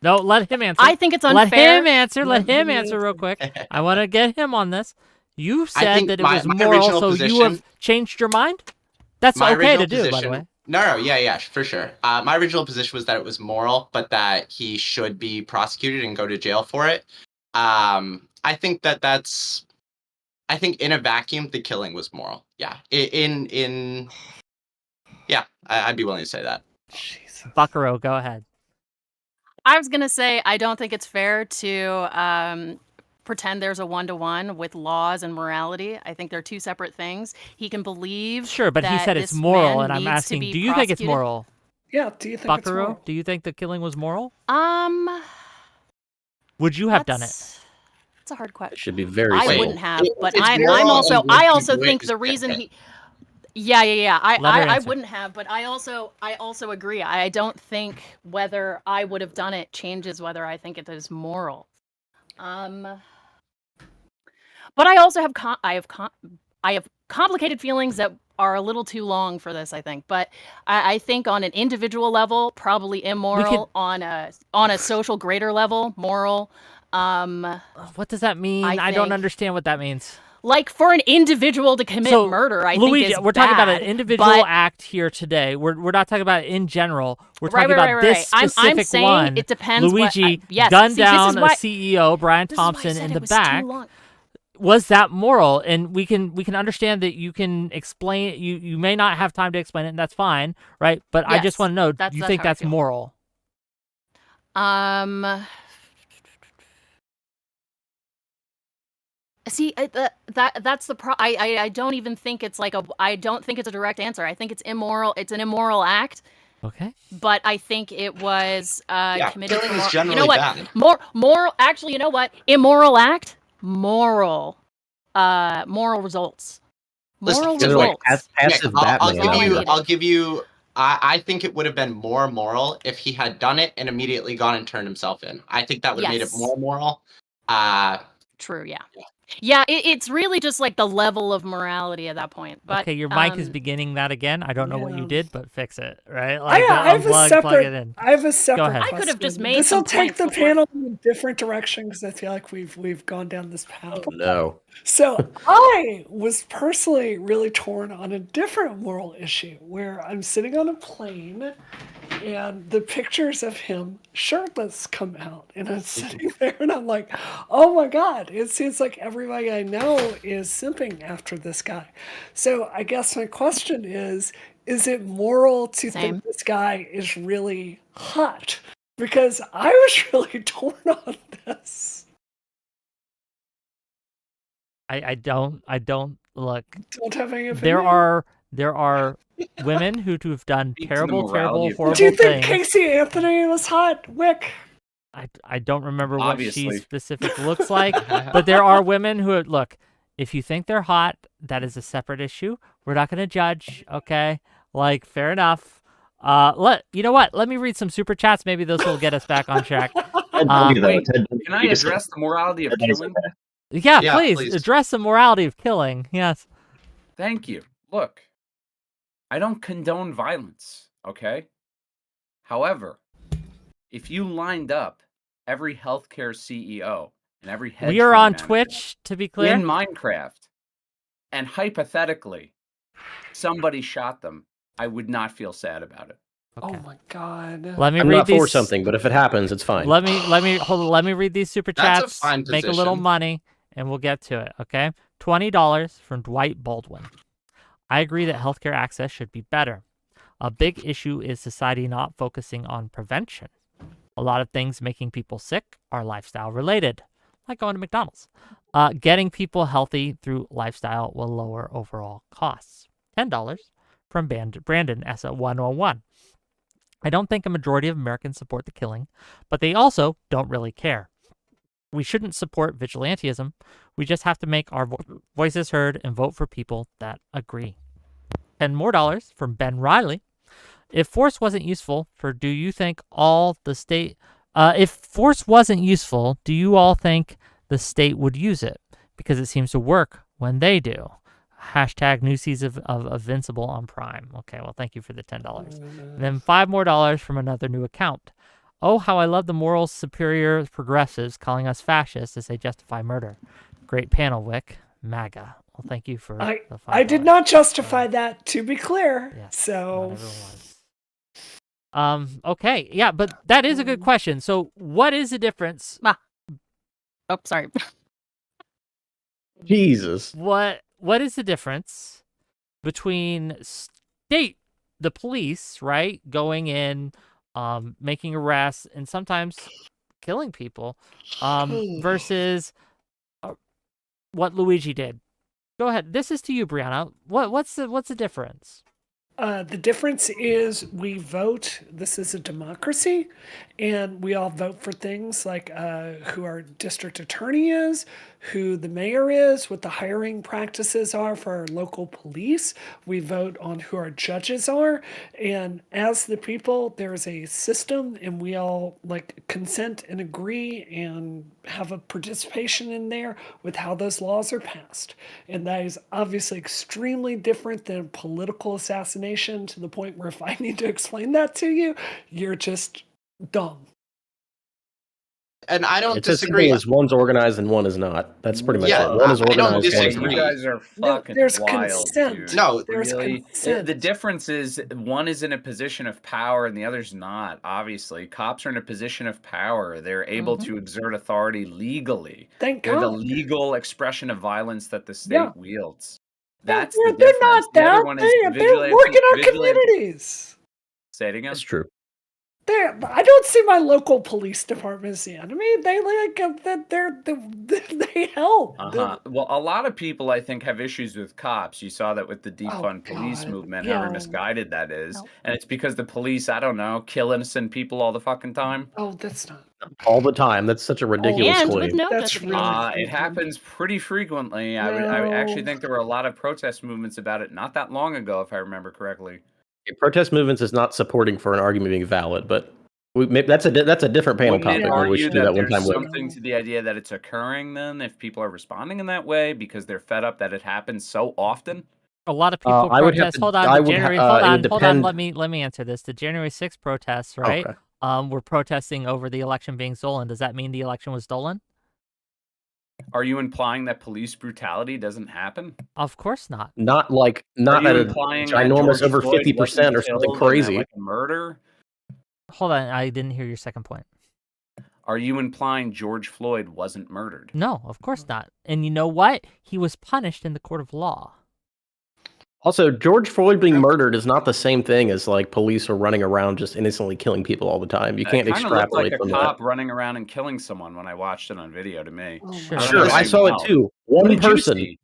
no, let him answer. I think it's unfair. Let him answer real quick. I want to get him on this. You said that it was moral, so you have changed your mind? That's okay to do, by the way. No, yeah, for sure. My original position was that it was moral, but that he should be prosecuted and go to jail for it. I think I think in a vacuum, the killing was moral. Yeah. I'd be willing to say that. Jesus. Buckaroo, go ahead. I was going to say, I don't think it's fair to pretend there's a one-to-one with laws and morality. I think they're two separate things. He can believe. Sure, but he said it's moral, and I'm asking, do you think it's moral? Yeah, do you think Buckaroo, it's moral? do you think the killing was moral? Would you have done it? That's a hard It question. should be very I simple. wouldn't have, but It's I'm moral also and would I you also do it think is the reason different. Yeah. Let her I answer. wouldn't have, but I also agree. I don't think whether I would have done it changes whether I think it is moral. But I also have I have complicated feelings that are a little too long for this, I think. But I think on an individual level, probably immoral. On a social greater level, moral. What does that mean? I don't think- understand what that means. Like for an individual to commit So, murder, I Luigi, think is we're talking about an bad, individual but- act here today. We're not talking about it in general. We're Right, talking right, about right, this right. I'm specific saying one. it depends what- Luigi yes, gunned see, this is down why- a CEO, Brian This is why I Thompson, said in it the was back. too long. Was that moral? And we can understand that you can explain it. You may not have time to explain it, and that's fine, right? But I just Yes, want to know, that's you think how I that's feel. moral? See, that's the I don't even think it's like I don't think it's a direct answer. I think it's immoral. It's an immoral act, Okay. but I think it was committed. killing for is mor- generally you know what? bad. Moral. Actually, you know what? Immoral act. Moral. Moral results. Listen, Moral just They're like results. passive I'll Batman. give you. Negative. I'll give you. I think it would have been more moral if he had done it and immediately gone and turned himself in. I think that would have made it Yes. more moral. True. Yeah. Yeah. It's really just like the level of morality at that point. But Okay, your mic is beginning that again. I don't know what you Yeah. did, but fix it, right? I have a unplug, separate. plug it in. I have a separate. ahead. I could have just question. made This will some take points the before- panel in a different direction because I feel like we've gone down this path. Oh, no. So I was personally really torn on a different moral issue where I'm sitting on a plane and the pictures of him shirtless come out and I'm sitting there and I'm like, oh my God, it seems like everybody I know is simping after this guy. So I guess my question is it moral to Same. think this guy is really hot? Because I was really torn on this. I don't look. Don't have any opinion. There are women who have done Speak to the terrible, morality of- horrible Do you think things. Casey Anthony was hot, Wick? I don't remember what she Obviously. specific looks like, but there are women who look. If you think they're hot, that is a separate issue. We're not going to judge, okay? Like, fair enough. You know what? Let me read some super chats. Maybe those will get us back on track. Ted Bundy, though. wait, Ted Bundy, Can I you just- address the morality of Ted Bundy's killing? okay. Yeah, Yeah, please, please. address the morality of killing. Yes. Thank you. Look, I don't condone violence, okay? However, if you lined up every healthcare CEO and every hedge We are fund on manager Twitch, to be clear. in Minecraft, and hypothetically, somebody shot them, I would not feel sad about it. Okay. Oh my God. Let me I'm read not these. for something, but if it happens, it's fine. Let me hold on, let me read these super That's a chats. fine Make a little position. money, and we'll get to it. Okay. $20 from Dwight Baldwin. I agree that healthcare access should be better. A big issue is society not focusing on prevention. A lot of things making people sick are lifestyle related, like going to McDonald's. Getting people healthy through lifestyle will lower overall costs. $10 from Brandon S101. I don't think a majority of Americans support the killing, but they also don't really care. We shouldn't support vigilantism. We just have to make our voices heard and vote for people that agree. $10 more from Ben Riley. If force wasn't useful, do you think all the state? If force wasn't useful, do you all think the state would use it? Because it seems to work when they do. Hashtag new season of Invincible on Prime. Okay, well, thank you for the $10. And then $5 more from another new account. Oh, how I love the moral superior progressives calling us fascists as they justify murder. Great panel, Wick. MAGA. Well, thank you for the $5. I did not justify that, to be clear. Yes, not So everyone was. Okay, yeah, but that is a good question. So, what is the difference? Oh, sorry. Jesus. What is the difference between the police, right, going in, making arrests, and sometimes killing people, versus what Luigi did? Go ahead. This is to you, Brianna. What's the difference? The difference is we vote. This is a democracy, and we all vote for things like who our district attorney is, who the mayor is, what the hiring practices are for our local police. We vote on who our judges are, and as the people, there's a system, and we all like consent and agree and have a participation in there with how those laws are passed. And that is obviously extremely different than political assassination, to the point where if I need to explain that to you, you're just dumb. And I don't It's as disagree. simple as one's organized and one is not. That's pretty much Yeah, it. One is I don't organized, one is disagree. You not. guys are No, fucking there's wild, consent. dude. No, There's Really? consent. The difference is one is in a position of power and the other's not, obviously. Cops are in a position of power. They're able to exert authority legally. Thank They're the God. legal expression of violence that the state Yeah. wields. No, That's the they're difference. not The other that. one is They vigilante. work in our vigilante- communities. Say it again. That's true. I don't see my local police department as the enemy. They they help. Well, a lot of people, I think, have issues with cops. You saw that with the defund police God. movement, Yeah. however misguided that is. No. And it's because the police, I don't know, kill innocent people all the fucking time. Oh, that's not. All the time. That's such a ridiculous And with claim. no That's justification. really It happens pretty frequently. I actually think there were a lot of protest movements about it not that long ago, if I remember correctly. Protest movements is not supporting for an argument being valid, but that's a different panel Wouldn't it topic. Maybe we argue should do that one there's time. something to the idea that it's occurring then if people are responding in that way because they're fed up that it happens so often? A lot of people I would have protest. to- Hold on, I the would ha- January. it Hold would on. depend- Let me answer this. The January 6th protests, right? Okay. We're protesting over the election being stolen. Does that mean the election was stolen? Are you implying that police brutality doesn't happen? Of course not. Not Are at you a implying that ginormous George over Floyd 50% wasn't or something killed in a, crazy. like a murder? Hold on, I didn't hear your second point. Are you implying George Floyd wasn't murdered? No, of course not. And you know what? He was punished in the court of law. Also, George Floyd being murdered is not the same thing as like police are running around just innocently killing people all the time. You can't It kinda looked extrapolate like from a that. cop running around and killing someone when I watched it on video to me. Oh, Sure. my Sure, God. I saw it too. What One did you person. see?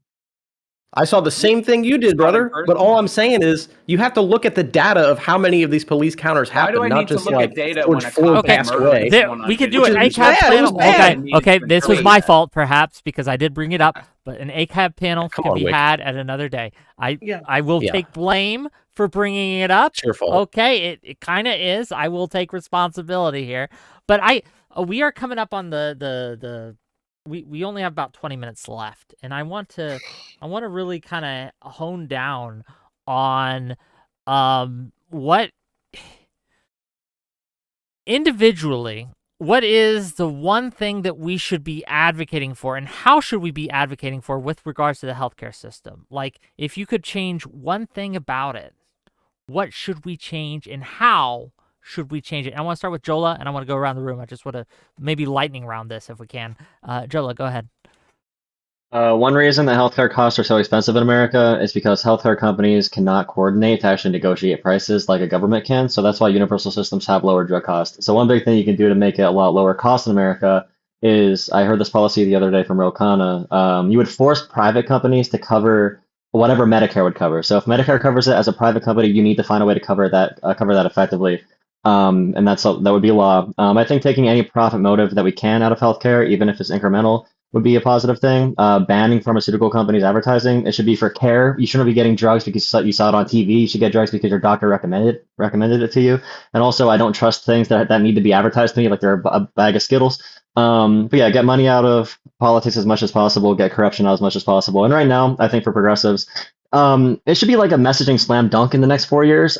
I saw the same thing you did, saw it in brother. But person? all I'm saying is you have to look at the data of how many of these police counters Why happen, do I not need to just look like at data George when a Floyd cop Okay, passed murdered away. someone on we could do video? an Which is ACAB bad, it was panel. bad. Okay, this was Interpret my that. fault, perhaps, because I did bring it up. But an ACAB panel Come can on, be Wick. had at another day. Yeah. I will Yeah. take blame for bringing it up. It's your fault. Okay, it kind of is. I will take responsibility here. But we are coming up on we only have about 20 minutes left, and I want to really kind of hone down on what individually, what is the one thing that we should be advocating for, and how should we be advocating for with regards to the healthcare system? Like, if you could change one thing about it, what should we change, and how should we change it? And I want to start with Jola, and I want to go around the room. I just want to maybe lightning round this if we can. Jola, go ahead. One reason that healthcare costs are so expensive in America is because healthcare companies cannot coordinate to actually negotiate prices like a government can. So that's why universal systems have lower drug costs. So one big thing you can do to make it a lot lower cost in America is, I heard this policy the other day from Rokana, you would force private companies to cover whatever Medicare would cover. So if Medicare covers it as a private company, you need to find a way to cover that effectively. And that would be law. I think taking any profit motive that we can out of healthcare, even if it's incremental, would be a positive thing. Banning pharmaceutical companies advertising. It should be for care. You shouldn't be getting drugs because you saw it on TV. You should get drugs because your doctor recommended it to you. And also, I don't trust things that need to be advertised to me like they're a bag of Skittles. But yeah, get money out of politics as much as possible. Get corruption out as much as possible. And right now, I think for progressives, it should be like a messaging slam dunk in the next 4 years.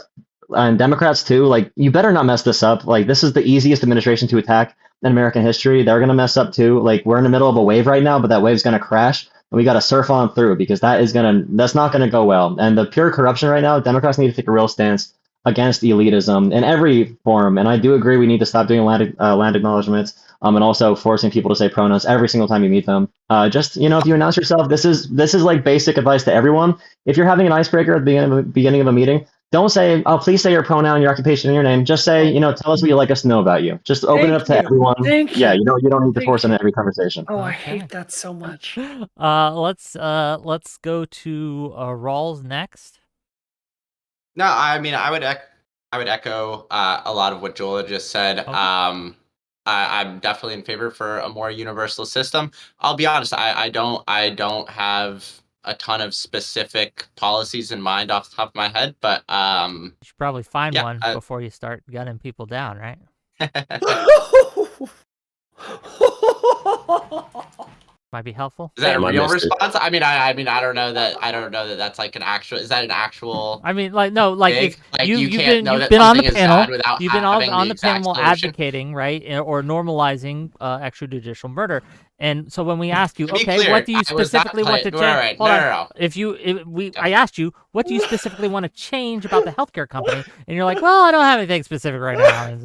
And Democrats too, like, you better not mess this up. Like, this is the easiest administration to attack in American history. They're gonna mess up too. Like, we're in the middle of a wave right now, but that wave's gonna crash, and we gotta surf on through because that's not gonna go well. And the pure corruption right now, Democrats need to take a real stance against elitism in every form. And I do agree we need to stop doing land acknowledgements, and also forcing people to say pronouns every single time you meet them. Just, if you announce yourself, this is like basic advice to everyone. If you're having an icebreaker at the beginning of a meeting, don't say, "Oh, please say your pronoun, your occupation, and your name." Just say, tell us what you'd like us to know about you. Just open it up to everyone. Thank Yeah, you. you don't need to Thank force it you. in every conversation. Oh, I Okay. hate that so much. Let's go to Rawls next. No, I mean, I would echo a lot of what Jola just said. Okay. I'm definitely in favor for a more universal system. I'll be honest, I don't have a ton of specific policies in mind off the top of my head, but You should probably find yeah, one before you start gunning people down, right? Might be helpful. Is that a Damn, I real missed it. response? I mean, I don't know that that's like an actual. Is that an actual? I mean, like, no, like Big? if Like, you you've can't been know you've that been on the something is panel, bad without you've been having on the the exact panel solution? advocating, right, or normalizing extrajudicial murder. And so when we ask you, To be okay, clear, what do you I was not specifically want to playing- change? Right, Hold no, on. no, no. If you, I asked you, what do you specifically want to change about the healthcare company? And you're like, well, I don't have anything specific right now.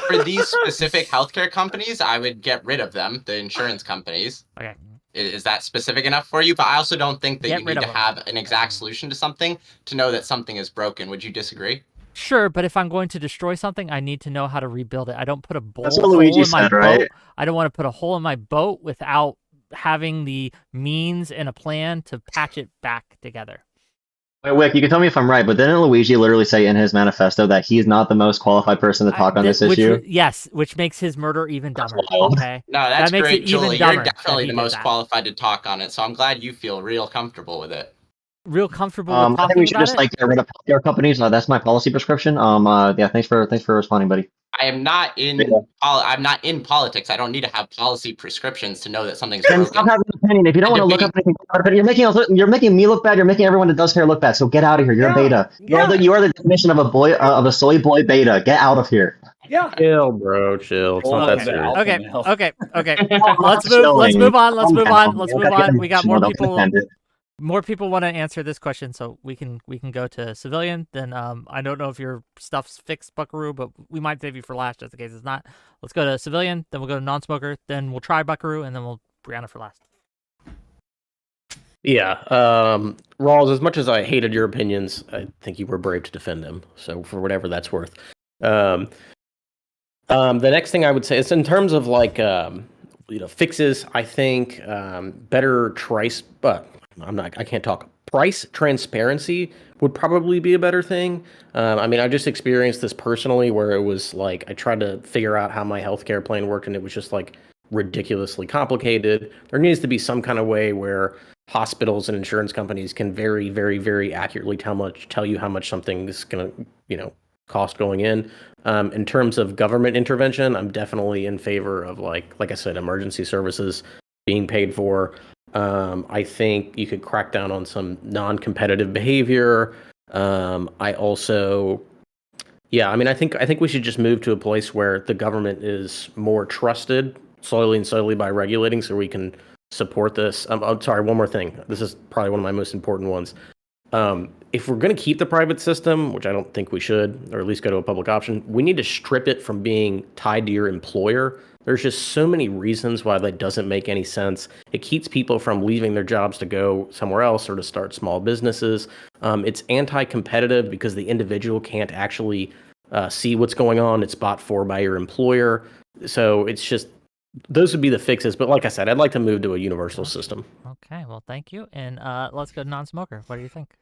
For these specific healthcare companies, I would get rid of them, the insurance companies. Okay. Is that specific enough for you? But I also don't think that Get you rid need to of them. have an exact solution to something to know that something is broken. Would you disagree? Sure, but if I'm going to destroy something, I need to know how to rebuild it. I don't put a That's hole what Luigi in my said, boat. right? I don't want to put a hole in my boat without having the means and a plan to patch it back together. Wait, Wick, you can tell me if I'm right, but didn't Luigi literally say in his manifesto that he's not the most qualified person to talk on this issue? Yes, which makes his murder even That's dumber. wild. Okay, No, that's that makes great, it even Julie. dumber. You're definitely that he the did most that. qualified to talk on it, so I'm glad you feel real comfortable with it. Real comfortable with I think talking we should about just it. like get rid of healthcare companies. That's my policy prescription. Yeah, thanks for responding, buddy. I am not in. Yeah. I'm not in politics. I don't need to have policy prescriptions to know that something's Then broken. stop having an opinion. If you don't want to look up anything, you're making me look bad. You're making everyone that does care look bad. So get out of here. You're a beta. You are the definition of a boy of a soy boy beta. Get out of here. Yeah. Chill, bro. Chill. It's not that Okay. serious. Okay. Let's move on. We got more people. More people want to answer this question, so we can go to civilian. Then I don't know if your stuff's fixed, Buckaroo, but we might save you for last just in case it's not. Let's go to civilian, then we'll go to non-smoker, then we'll try Buckaroo, and then we'll Brianna for last. Yeah. Rawls, as much as I hated your opinions, I think you were brave to defend them. So for whatever that's worth. The next thing I would say is in terms of like fixes, I think better price, but I can't talk. Price transparency would probably be a better thing. I mean, I just experienced this personally where it was like I tried to figure out how my healthcare plan worked and it was just like ridiculously complicated. There needs to be some kind of way where hospitals and insurance companies can very, very, very accurately tell you how much something is going to, cost going in. In terms of government intervention, I'm definitely in favor of like I said, emergency services being paid for. I think you could crack down on some non-competitive behavior. I think we should just move to a place where the government is more trusted slowly by regulating so we can support this. I'm sorry, one more thing. This is probably one of my most important ones. If we're going to keep the private system, which I don't think we should, or at least go to a public option, we need to strip it from being tied to your employer. There's just so many reasons why that doesn't make any sense. It keeps people from leaving their jobs to go somewhere else or to start small businesses. It's anti-competitive because the individual can't actually see what's going on. It's bought for by your employer. So it's just, those would be the fixes. But like I said, I'd like to move to a universal system. Okay, well, thank you. And let's go to non-smoker. What do you think?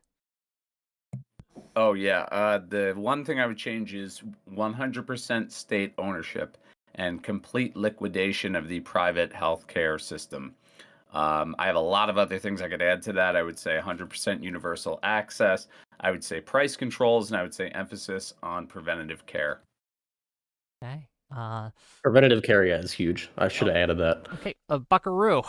Oh, yeah. The one thing I would change is 100% state ownership and complete liquidation of the private healthcare system. I have a lot of other things I could add to that. I would say 100% universal access. I would say price controls, and I would say emphasis on preventative care. Okay. Preventative care, yeah, is huge. I should have added that. Okay, Buckaroo.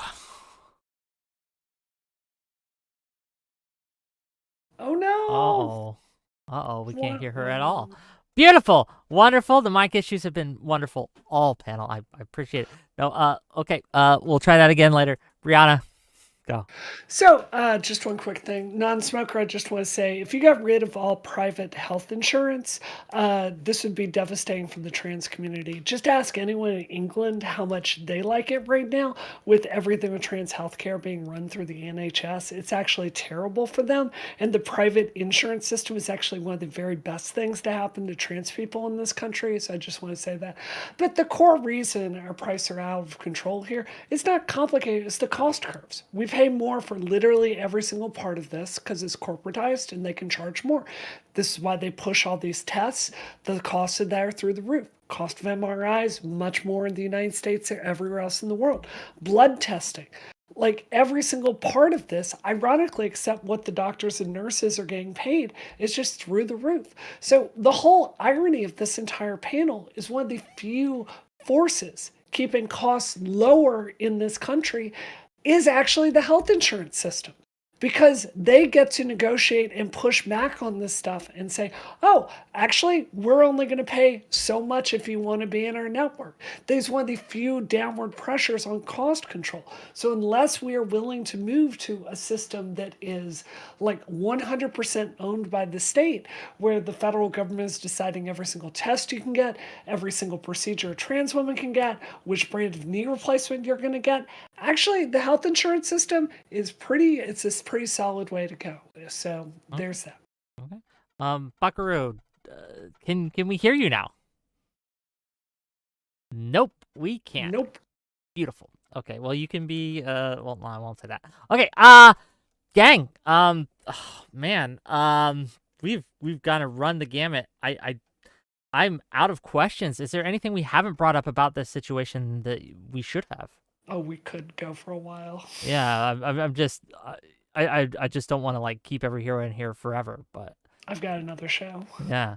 Oh no. Uh-oh, we can't hear her at all. Beautiful, wonderful. The mic issues have been wonderful. All panel, I appreciate it. No, okay, we'll try that again later. Brianna, go. So, just one quick thing. Non-smoker, I just want to say, if you got rid of all private health insurance, this would be devastating for the trans community. Just ask anyone in England how much they like it right now with everything with trans healthcare being run through the NHS. It's actually terrible for them. And the private insurance system is actually one of the very best things to happen to trans people in this country. So I just want to say that. But the core reason our prices are out of control here is not complicated. It's the cost curves. We've pay more for literally every single part of this because it's corporatized and they can charge more. This is why they push all these tests. The costs of that are through the roof. Cost of MRIs, much more in the United States than everywhere else in the world. Blood testing. Like every single part of this, ironically, except what the doctors and nurses are getting paid, is just through the roof. So the whole irony of this entire panel is one of the few forces keeping costs lower in this country is actually the health insurance system. Because they get to negotiate and push back on this stuff and say, oh, actually, we're only going to pay so much if you want to be in our network. There's one of the few downward pressures on cost control. So unless we are willing to move to a system that is like 100% owned by the state, where the federal government is deciding every single test you can get, every single procedure a trans woman can get, which brand of knee replacement you're going to get, actually, the health insurance system is it's a pretty solid way to go. So there's that. Okay. Buckaroo, can we hear you now? Nope, we can't. Nope. Beautiful. Okay, well you can be well no, I won't say that. Okay, gang, oh, man, we've gotta run the gamut. I'm out of questions. Is there anything we haven't brought up about this situation that we should have? Oh, we could go for a while. Yeah, I'm just I just don't want to like keep every hero in here forever, but I've got another show. yeah.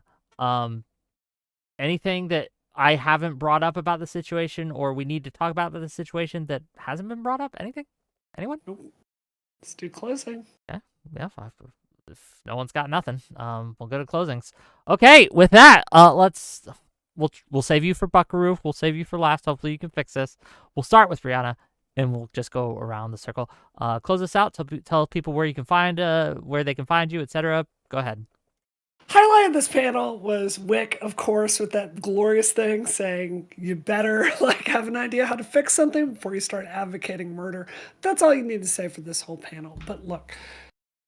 Anything that I haven't brought up about the situation or we need to talk about the situation that hasn't been brought up? Anything? Anyone? Nope. Let's do closing. Yeah. If no one's got nothing, we'll go to closings. Okay, with that, we'll save you for Buckaroo. We'll save you for last. Hopefully you can fix this. We'll start with Brianna, and we'll just go around the circle. Close us out. Tell people where you can find, where they can find you, etc. Go ahead. Highlight of this panel was Wick, of course, with that glorious thing saying you better like have an idea how to fix something before you start advocating murder. That's all you need to say for this whole panel. But look,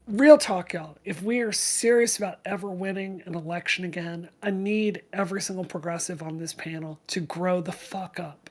real talk, y'all. If we are serious about ever winning an election again, I need every single progressive on this panel to grow the fuck up.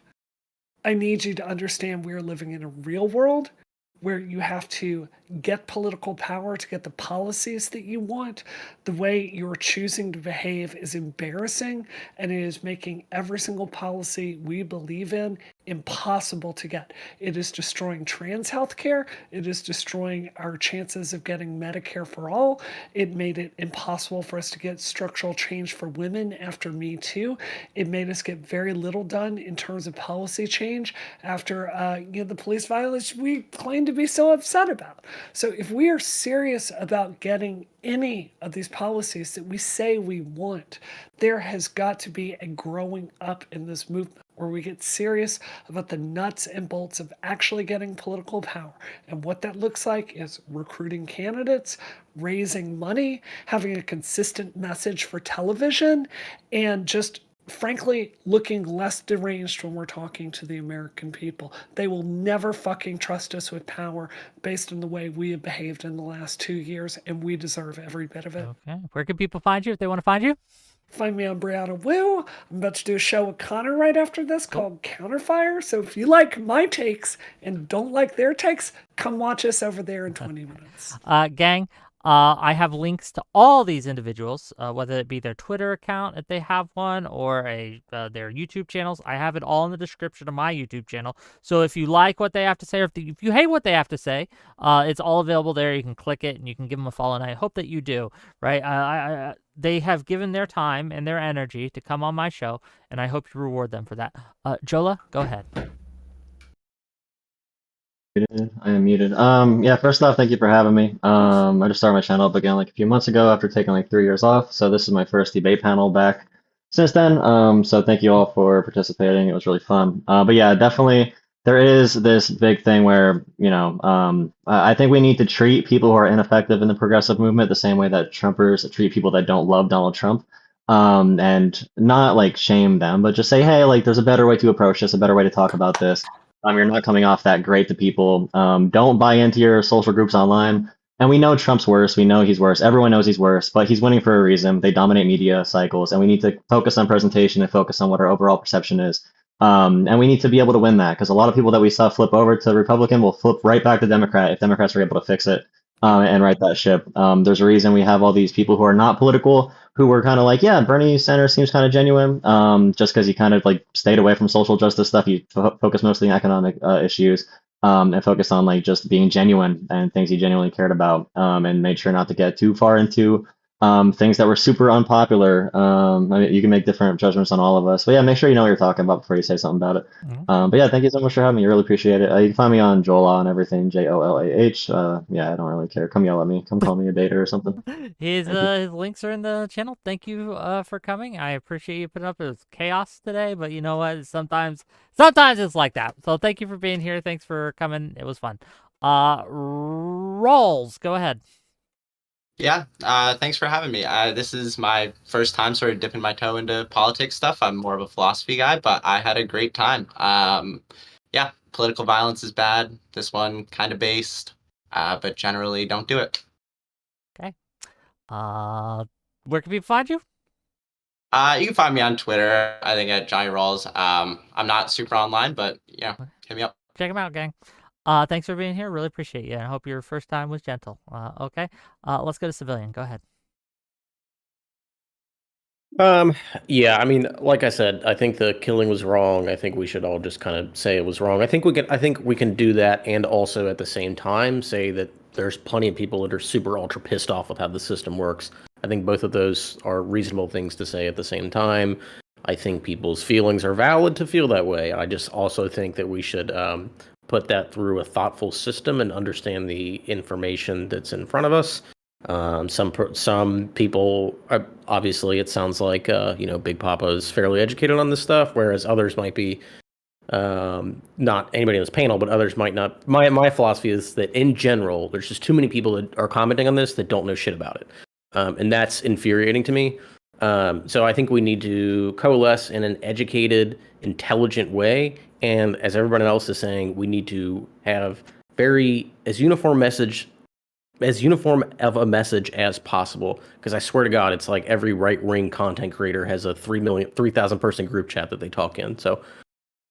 I need you to understand we are living in a real world where you have to get political power to get the policies that you want. The way you're choosing to behave is embarrassing, and it is making every single policy we believe in impossible to get. It is destroying trans healthcare. It is destroying our chances of getting Medicare for all. It made it impossible for us to get structural change for women after Me Too. It made us get very little done in terms of policy change after the police violence we claim to be so upset about. So if we are serious about getting any of these policies that we say we want, there has got to be a growing up in this movement where we get serious about the nuts and bolts of actually getting political power. And what that looks like is recruiting candidates, raising money, having a consistent message for television, and just frankly looking less deranged when we're talking to the American people. They will never fucking trust us with power based on the way we have behaved in the last 2 years, and we deserve every bit of it. Okay. Where can people find you if they want to find you? Find me on Brianna Wu. I'm about to do a show with Connor right after this called Counterfire. So if you like my takes and don't like their takes, come watch us over there in 20 minutes. Gang, I have links to all these individuals, whether it be their Twitter account if they have one, or their YouTube channels. I have it all in the description of my YouTube channel. So if you like what they have to say, or if you hate what they have to say, it's all available there. You can click it and you can give them a follow, and I hope that you do, right? They have given their time and their energy to come on my show, and I hope you reward them for that. Jola, go ahead. I am muted. Yeah, first off, thank you for having me. I just started my channel up again like a few months ago after taking like 3 years off. So this is my first debate panel back since then. So thank you all for participating. It was really fun. But yeah, definitely there is this big thing where, I think we need to treat people who are ineffective in the progressive movement the same way that Trumpers treat people that don't love Donald Trump. And not like shame them, but just say, hey, like there's a better way to approach this, a better way to talk about this. You're not coming off that great to people. Don't buy into your social groups online. And we know Trump's worse. We know he's worse. Everyone knows he's worse, but he's winning for a reason. They dominate media cycles, and we need to focus on presentation and focus on what our overall perception is. And we need to be able to win that because a lot of people that we saw flip over to Republican will flip right back to Democrat if Democrats are able to fix it and right that ship. There's a reason we have all these people who are not political who were kind of like, yeah, Bernie Sanders seems kind of genuine, just because he kind of like stayed away from social justice stuff. He focused mostly on economic issues and focused on like just being genuine and things he genuinely cared about, and made sure not to get too far into things that were super unpopular. I mean, you can make different judgments on all of us, but yeah, make sure you know what you're talking about before you say something about it. But yeah, thank you so much for having me. I really appreciate it. You can find me on Jolah and everything, JOLAH. Yeah, I don't really care. Come yell at me. Come call me a beta or something. His links are in the channel. Thank you for coming. I appreciate you putting up with chaos today, but you know what? Sometimes it's like that. So thank you for being here. Thanks for coming. It was fun. Rolls, go ahead. Yeah, thanks for having me. This is my first time sort of dipping my toe into politics stuff. I'm more of a philosophy guy, but I had a great time. Yeah, political violence is bad. This one kind of based, but generally don't do it. Okay. Where can people find you? You can find me on Twitter, I think at Johnny Rawls. I'm not super online, but yeah, hit me up. Check him out, gang. Thanks for being here. Really appreciate you. And I hope your first time was gentle. Okay. Let's go to civilian. Go ahead. Yeah, I mean, like I said, I think the killing was wrong. I think we should all just kind of say it was wrong. I think we can do that and also at the same time say that there's plenty of people that are super ultra pissed off with how the system works. I think both of those are reasonable things to say at the same time. I think people's feelings are valid to feel that way. I just also think that we should put that through a thoughtful system and understand the information that's in front of us. Some people, obviously, it sounds like Big Papa is fairly educated on this stuff, whereas others might be not anybody in this panel, but others might not. My philosophy is that in general, there's just too many people that are commenting on this that don't know shit about it, and that's infuriating to me. So I think we need to coalesce in an educated, intelligent way, and as everyone else is saying, we need to have as uniform of a message as possible, because I swear to God, it's like every right-wing content creator has a 3,000 person group chat that they talk in. So,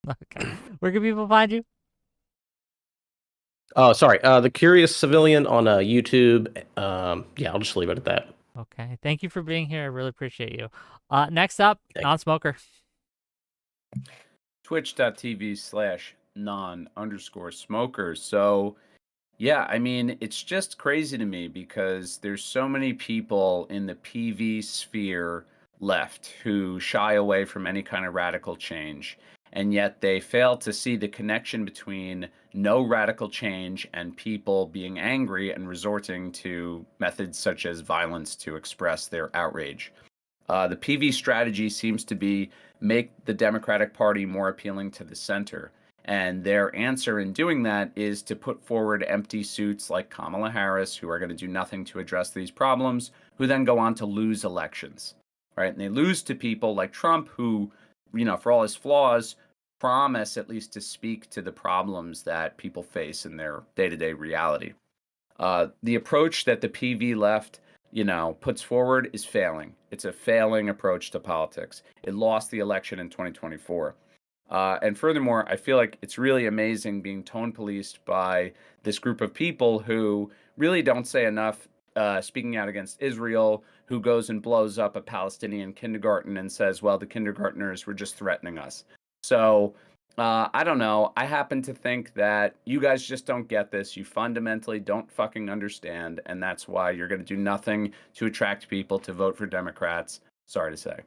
okay, where can people find you? Oh, sorry, the Curious Civilian on YouTube. Yeah, I'll just leave it at that. Okay, thank you for being here. I really appreciate you. Next up, non-smoker. Twitch.tv/non_smoker. So, yeah, I mean, it's just crazy to me because there's so many people in the PV sphere left who shy away from any kind of radical change. And yet they fail to see the connection between no radical change and people being angry and resorting to methods such as violence to express their outrage. The PV strategy seems to be make the Democratic Party more appealing to the center. And their answer in doing that is to put forward empty suits like Kamala Harris, who are going to do nothing to address these problems, who then go on to lose elections, right? And they lose to people like Trump, who, for all his flaws, promise at least to speak to the problems that people face in their day-to-day reality. The approach that the PV left, puts forward is failing. It's a failing approach to politics. It lost the election in 2024. And furthermore, I feel like it's really amazing being tone policed by this group of people who really don't say enough speaking out against Israel, who goes and blows up a Palestinian kindergarten and says, well, the kindergartners were just threatening us. So I don't know. I happen to think that you guys just don't get this. You fundamentally don't fucking understand. And that's why you're going to do nothing to attract people to vote for Democrats. Sorry to say.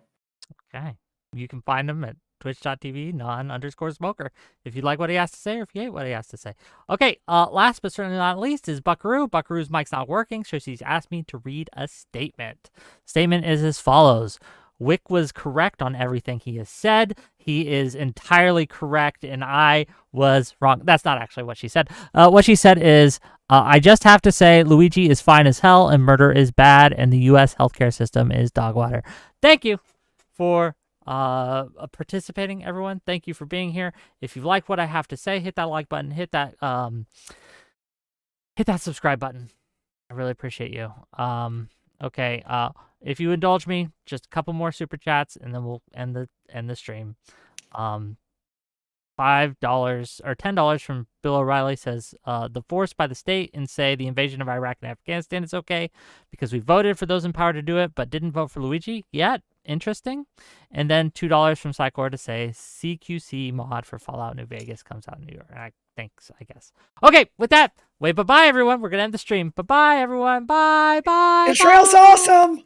Okay. You can find him at twitch.tv non_smoker if you like what he has to say or if you hate what he has to say. Okay, last but certainly not least is Buckaroo. Buckaroo's mic's not working, so she's asked me to read a statement. Statement is as follows. Wick was correct on everything he has said. He is entirely correct, and I was wrong. That's not actually what she said. What she said is, I just have to say Luigi is fine as hell and murder is bad and the U.S. healthcare system is dog water. Thank you for participating, everyone. Thank you for being here. If you like what I have to say, hit that like button, hit that subscribe button. I really appreciate you. Okay, if you indulge me, just a couple more super chats and then we'll end the stream. $5 or $10 from Bill O'Reilly says the force by the state and say the invasion of Iraq and Afghanistan is okay because we voted for those in power to do it, but didn't vote for Luigi yet. Interesting. And then $2 from Psychor to say CQC mod for Fallout New Vegas comes out in New York. Thanks, I guess. Okay, with that, bye-bye, everyone. We're going to end the stream. Bye-bye, everyone. Bye, bye. Israel's awesome.